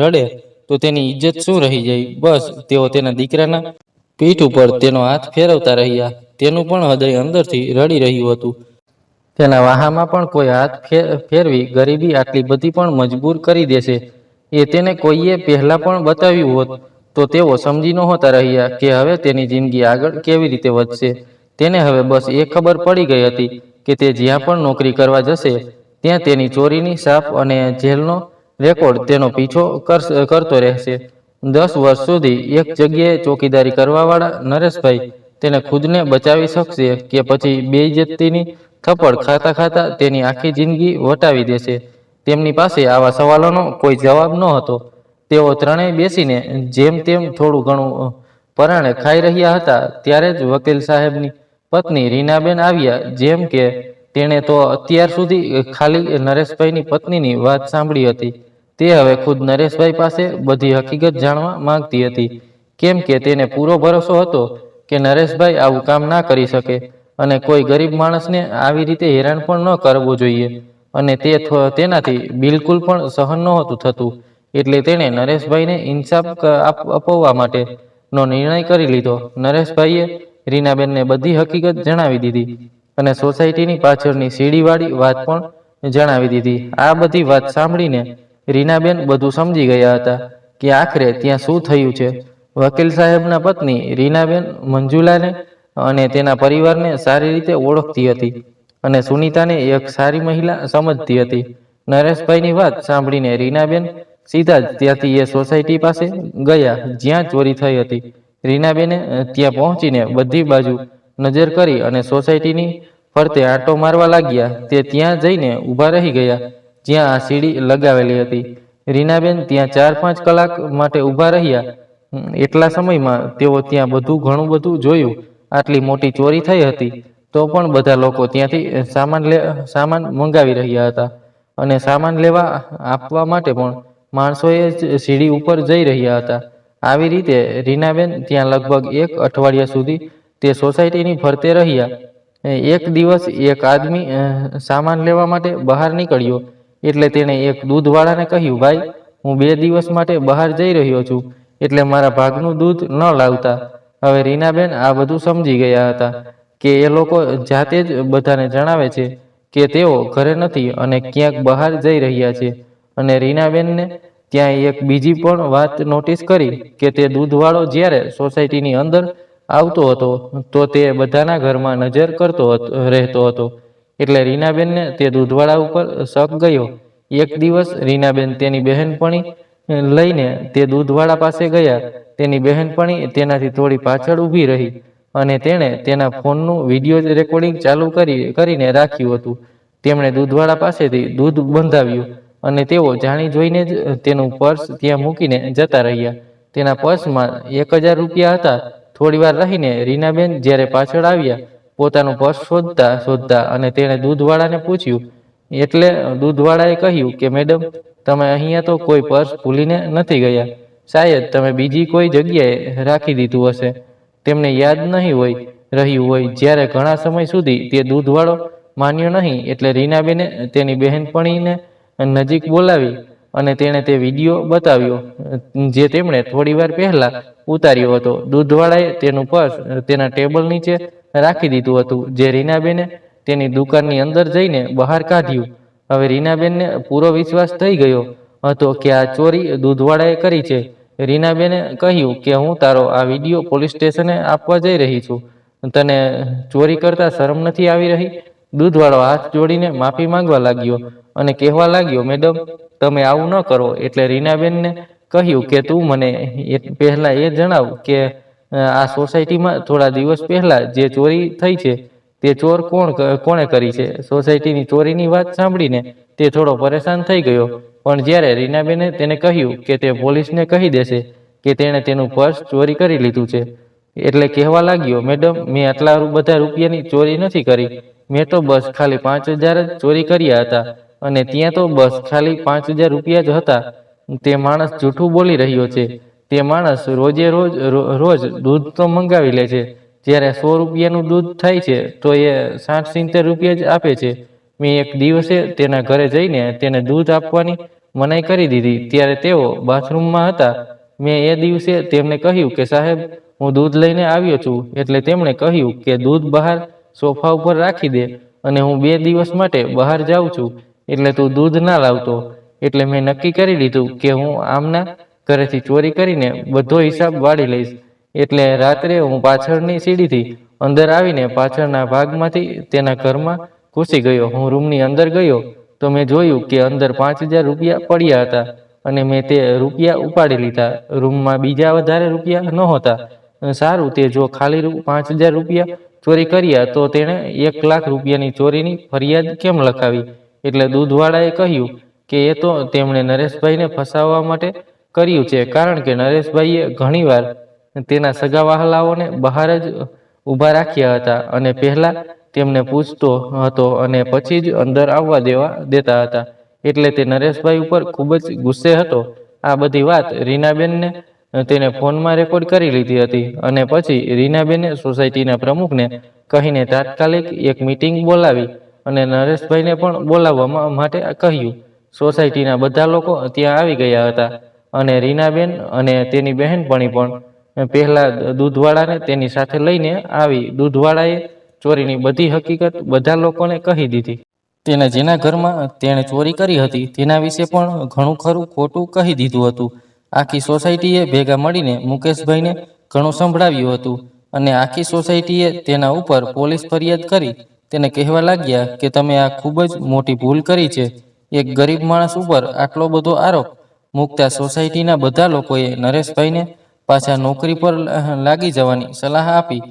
રડે તો તેની ઇજ્જત શું રહી જાય. બસ તેઓ તેના દીકરાના પીઠ ઉપર તેનો હાથ ફેરવતા રહ્યા. તેનું પણ હૃદય અંદરથી રડી રહ્યું હતું. તેના વાહામાં પણ કોઈ હાથ ફેરવી ગરીબી આટલી બધી પણ મજબૂર કરી દેશે, એ તેને કોઈએ પહેલા પણ બતાવ્યું હોત તો તેઓ સમજી નહોતા રહ્યા કે હવે તેની જિંદગી આગળ કેવી રીતે વધશે. તેને હવે બસ એ ખબર પડી ગઈ હતી કે તે જ્યાં પણ નોકરી કરવા જશે, ત્યાં તેની ચોરીની છાપ અને જેલનો રેકોર્ડ તેનો પીછો કરતો રહેશે. 10 વર્ષ સુધી એક જગ્યાએ ચોકીદારી કરવાવાળા નરેશભાઈ તેને ખુદને બચાવી શકશે કે પછી બેઇજ્જતીની થપ્પડ ખાતા ખાતા તેની આખી જિંદગી વટાવી દેશે? તેમની પાસે આવા સવાલોનો કોઈ જવાબ ન હતો. તેઓ ત્રણેય બેસીને જેમ તેમ થોડું ઘણું પરાણે ખાઈ રહ્યા હતા, ત્યારે જ વકીલ સાહેબની પત્ની રીનાબેન આવ્યા. જેમ કે તેણે તો અત્યાર સુધી ખાલી નરેશભાઈની પત્નીની વાત સાંભળી હતી, તે હવે ખુદ નરેશભાઈ પાસે બધી હકીકત જાણવા માંગતી હતી. કેમ કે તેને પૂરો ભરોસો હતો કે નરેશભાઈ આવું કામ ના કરી શકે, અને કોઈ ગરીબ માણસને આવી રીતે હેરાન પણ ન કરવો જોઈએ, અને તે તેનાથી બિલકુલ પણ સહન નહોતું થતું. એટલે તેણે નરેશભાઈને ઇન્સાફ અપાવવા માટેનો નિર્ણય કરી લીધો. નરેશભાઈએ રીનાબેનને બધી હકીકત જણાવી દીધી, અને સોસાયટીની પાછળની સીડીવાળી વાત પણ જણાવી દીધી. આ બધી વાત સાંભળીને રીનાબેન બધું સમજી ગયા હતા કે આખરે ત્યાં શું થયું છે. વકીલ સાહેબના પત્ની રીનાબેન મંજુલાને અને તેના પરિવારને સારી રીતે ઓળખતી હતી, અને સુનીતાને એક સારી મહિલા સમજતી હતી. નરેશભાઈની વાત સાંભળીને રીનાબેન સીધા જ ત્યાંથી એ સોસાયટી પાસે ગયા જ્યાં ચોરી થઈ હતી. રીનાબેને ત્યાં પહોંચીને બધી બાજુ નજર કરી અને સોસાયટીની ફરતે આંટો મારવા લાગ્યા. તે ત્યાં જઈને ઊભા રહી ગયા જ્યાં આ સીડી લગાવેલી હતી. રીનાબેન ત્યાં 4-5 કલાક માટે ઊભા રહ્યા. એટલા સમયમાં તેઓ ત્યાં ઘણું બધું જોયું. આટલી મોટી ચોરી થઈ હતી તો પણ બધા લોકો ત્યાંથી સામાન મંગાવી રહ્યા હતા અને સામાન લેવા આપવા માટે પણ માણસોએ જ સીડી ઉપર જઈ રહ્યા હતા. આવી રીતે રીનાબેન ત્યાં લગભગ 1 અઠવાડિયા સુધી તે સોસાયટીની ફરતે રહ્યા. એક દિવસ એક આદમી સામાન લેવા માટે બહાર નીકળ્યો એટલે તેણે એક દૂધવાળાને કહ્યું, ભાઈ, હું 2 દિવસ માટે બહાર જઈ રહ્યો છું, એટલે મારા ભાગનું દૂધ ન લાવતા. હવે રીનાબેન આ બધું સમજી ગયા હતા કે એ લોકો જાતે જ બધાને જણાવે છે કે તેઓ ઘરે નથી અને ક્યાંક બહાર જઈ રહ્યા છે. અને રીનાબેનને ત્યાં એક બીજી પણ વાત નોટિસ કરી કે તે દૂધવાળો જ્યારે સોસાયટીની અંદર આવતો હતો તો તે બધાના ઘરમાં નજર કરતો રહેતો હતો. એટલે રીનાબેનને તે દૂધવાળા ઉપર શક ગયો. એક દિવસ રીનાબેન તેની બહેનપણી લઈને તે દૂધવાળા પાસે ગયા. તેની બહેનપણી તેનાથી થોડી પાછળ ઊભી રહી અને તેણે તેના ફોનનું વિડીયો રેકોર્ડિંગ ચાલુ કરીને રાખ્યું હતું. તેમણે દૂધવાળા પાસેથી દૂધ બંધાવ્યું અને તેઓ જાણી જોઈને જ તેનું પર્સ ત્યાં મૂકીને જતા રહ્યા. તેના પર્સમાં 1000 રૂપિયા હતા. થોડીવાર રહીને રીનાબેન જ્યારે પાછળ આવ્યા, પોતાનું પર્સ શોધતા અને તેણે દૂધવાળાને પૂછ્યું. એટલે દૂધવાળાએ કહ્યું કે મેડમ, તમે અહીંયા તો કોઈ પર્સ ભૂલીને નથી ગયા. શાયદ તમે બીજી કોઈ જગ્યાએ રાખી દીધું હશે. તેમને યાદ નહીં રહ્યું હોય. જ્યારે ઘણા સમય સુધી તે દૂધવાળો માન્યો નહીં એટલે રીનાબેને તેની બહેનપણીને નજીક બોલાવી અને તેણે તે વિડીયો બતાવ્યો જે તેમણે થોડીવાર પહેલા ઉતાર્યો હતો. દૂધવાળાએ તેનું પર્સ તેના ટેબલ નીચે રાખી દીધું હતું, જે રીનાબેને તેની દુકાનની અંદર જઈને બહાર કાઢ્યું. હવે રીનાબેનને પૂરો વિશ્વાસ થઈ ગયો હતો કે આ ચોરી દૂધવાળાએ કરી છે. રીનાબેને કહ્યું કે હું તારો આ વિડીયો પોલીસ સ્ટેશને આપવા જઈ રહી છું. તને ચોરી કરતા શરમ નથી આવી રહી? દૂધવાળો હાથ જોડીને માફી માંગવા લાગ્યો અને કહેવા લાગ્યો, મેડમ, તમે આવું ન કરો. એટલે રીનાબેનને કહ્યું કે તું મને પહેલા એ જણાવ કે આ સોસાયટીમાં થોડા દિવસ પહેલા જે ચોરી થઈ છે તે ચોર કોણે કરી છે? સોસાયટીની ચોરીની વાત સાંભળીને તે થોડો પરેશાન થઈ ગયો, પણ જ્યારે રીનાબેને તેને કહ્યું કે તે પોલીસને કહી દેશે કે તેણે તેનું પર્સ ચોરી કરી લીધું છે, એટલે કહેવા લાગ્યો, મેડમ, મેં આટલા બધા રૂપિયાની ચોરી નથી કરી. મેં તો બસ ખાલી 5000 જ ચોરી કર્યા હતા અને ત્યાં તો બસ ખાલી 5000 રૂપિયા જ હતા. તે માણસ જૂઠું બોલી રહ્યો છે. તે માણસ રોજ દૂધ તો મંગાવી લે છે. જ્યારે 100 રૂપિયાનું દૂધ થાય છે તો એ 60-70 રૂપિયા જ આપે છે. મેં એક દિવસે તેના ઘરે જઈને તેને દૂધ આપવાની મનાઈ કરી દીધી. ત્યારે તેઓ બાથરૂમમાં હતા. મેં એ દિવસે તેમને કહ્યું કે સાહેબ, હું દૂધ લઈને આવ્યો છું. એટલે તેમણે કહ્યું કે દૂધ બહાર સોફા ઉપર રાખી દે અને હું 2 દિવસ માટે બહાર જાઉં છું, એટલે તું દૂધ ના લાવતો. એટલે મેં નક્કી કરી લીધું કે હું આમના ઘરેથી ચોરી કરીને બધો હિસાબ વાળી લઈશ. એટલે રાત્રે હું પાછળની સીડીથી અંદર આવીને પાછળના ભાગમાંથી તેના ઘરમાં ઘૂસી ગયો. હું રૂમની અંદર ગયો તો મેં જોયું કે અંદર 5000 રૂપિયા પડ્યા હતા અને મેં તે રૂપિયા ઉપાડી લીધા. રૂમમાં બીજા વધારે રૂપિયા નહોતા. સારું, તે જો ખાલી 5000 રૂપિયા ચોરી કર્યા તો તેણે 1 લાખ રૂપિયાની ચોરીની ફરિયાદ કેમ લખાવી? એટલે દૂધવાળાએ કહ્યું કે એ તો તેમણે નરેશભાઈને ફસાવવા માટે કર્યું છે, કારણ કે નરેશભાઈએ ઘણીવાર તેના સગા વહાલાઓને બહાર જ ઊભા રાખ્યા હતા અને પહેલા તેમને પૂછતો હતો અને પછી જ અંદર આવવા દેતા હતા. એટલે તે નરેશભાઈ ઉપર ખૂબ જ ગુસ્સે હતો. આ બધી વાત રીનાબેનને તેને ફોનમાં રેકોર્ડ કરી લીધી હતી અને પછી રીનાબેને સોસાયટીના પ્રમુખને કહીને તાત્કાલિક એક મીટિંગ બોલાવી અને નરેશભાઈને પણ બોલાવવા માટે કહ્યું. સોસાયટીના બધા લોકો ત્યાં આવી ગયા હતા અને રીનાબેન અને તેની બહેનપણી પણ પહેલા દૂધવાળાને તેની સાથે લઈને આવી. દૂધવાળાએ ચોરીની બધી હકીકત બધા લોકોને કહી દીધી. જેના ઘરમાં તેણે ચોરી કરી હતી તેના વિશે પણ ઘણું ખરું ખોટું કહી દીધું હતું. આખી સોસાયટીએ ભેગા મળીને મુકેશભાઈને ઘણું સંભળાવ્યું હતું અને આખી સોસાયટીએ તેના ઉપર પોલીસ ફરિયાદ કરી. તેને કહેવા લાગ્યા કે તમે આ ખૂબ જ મોટી ભૂલ કરી છે. એક ગરીબ માણસ ઉપર આટલો બધો આરોપ મૂકતા સોસાયટીના બધા લોકોએ નરેશભાઈને પાછા નોકરી પર લાગી જવાની સલાહ આપી.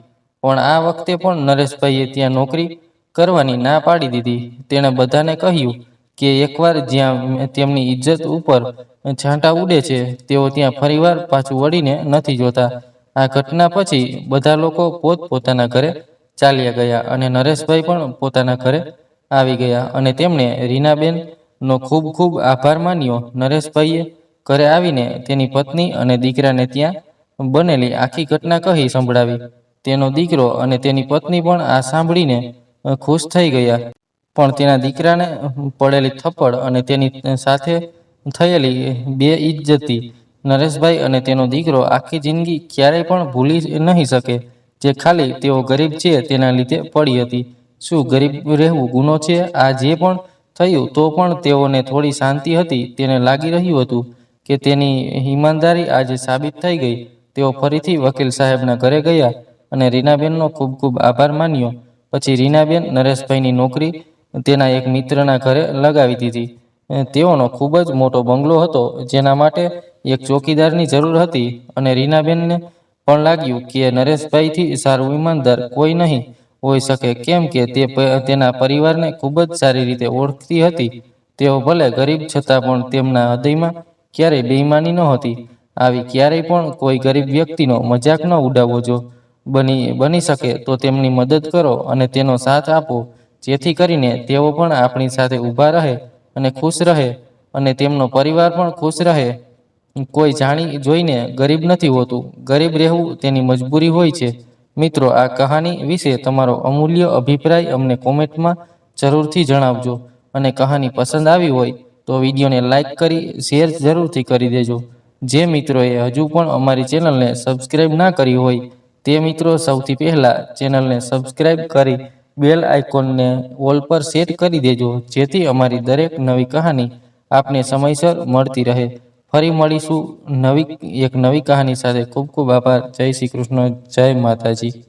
પણ આ વખતે પણ નરેશભાઈએ ત્યાં નોકરી કરવાની ના પાડી દીધી. તેણે બધાને કહ્યું કે એકવાર જ્યાં તેમની ઇજ્જત ઉપર છાંટા ઉડે છે તેઓ ત્યાં ફરીવાર પાછું વળીને નથી જોતા. આ ઘટના પછી બધા લોકો પોતપોતાના ઘરે ચાલ્યા ગયા અને નરેશભાઈ પણ પોતાના ઘરે આવી ગયા અને તેમણે રીનાબેન નો ખૂબ ખૂબ આભાર માન્યો. નરેશભાઈએ ઘરે આવીને તેની પત્ની અને દીકરાને ત્યાં બનેલી આખી ઘટના કહી સંભળાવી. તેનો દીકરો અને તેની પત્ની પણ આ સાંભળીને ખુશ થઈ ગયા, પણ તેના દીકરાને પડેલી થપ્પડ અને તેની સાથે થયેલી બેઇજ્જતી નરેશભાઈ અને તેનો દીકરો આખી જિંદગી ક્યારેય પણ ભૂલી નહીં શકે. જે ખાલી તેઓ ગરીબ છે તેના લીધે પડી હતી. શું ગરીબ રહેવું ગુનો છે? આ જે પણ થયું તો પણ તેઓને થોડી શાંતિ હતી. તેને લાગી રહ્યું હતું કે તેની ઈમાનદારી આજે સાબિત થઈ ગઈ. તેઓ ફરીથી વકીલ સાહેબના ઘરે ગયા અને રીનાબેનનો ખૂબ ખૂબ આભાર માન્યો. પછી રીનાબેન નરેશભાઈની નોકરી તેના એક મિત્રના ઘરે લગાવી દીધી. તેઓનો ખૂબ જ મોટો બંગલો હતો, જેના માટે એક ચોકીદારની જરૂર હતી અને રીનાબેનને પણ લાગ્યું કે નરેશભાઈથી સારું ઈમાનદાર કોઈ નહીં હોઈ શકે, કેમ કે તે તેના પરિવારને ખૂબ જ સારી રીતે ઓળખતી હતી. તેઓ ભલે ગરીબ છતાં પણ તેમના હૃદયમાં ક્યારેય બેઈમાની નહોતી. આવી ક્યારેય પણ કોઈ ગરીબ વ્યક્તિનો મજાક ન ઉડાવવો. જો બની શકે તો તેમની મદદ કરો અને તેનો સાથ આપો, જેથી કરીને તેઓ પણ આપણી સાથે ઊભા રહે અને ખુશ રહે અને તેમનો પરિવાર પણ ખુશ રહે. કોઈ જાણી જોઈને ગરીબ નથી હોતું. ગરીબ રહેવું તેની મજબૂરી હોય છે. મિત્રો, આ કહાની વિશે તમારો અમૂલ્ય અભિપ્રાય અમને કોમેન્ટમાં જરૂરથી જણાવજો અને કહાની પસંદ આવી હોય તો વિડીયોને લાઈક કરી શેર જરૂરથી કરી દેજો. જે મિત્રોએ હજુ પણ અમારી ચેનલને સબસ્ક્રાઈબ ના કરી હોય તે મિત્રો સૌથી પહેલા ચેનલને સબસ્ક્રાઈબ કરી બેલ આઇકોનને ઓલ પર સેટ કરી દેજો, જેથી અમારી દરેક નવી કહાની આપને સમયસર મળતી રહે. ફરી મળીશું એક નવી કહાની સાથે. ખૂબ ખૂબ આભાર. જય શ્રી કૃષ્ણ. જય માતાજી.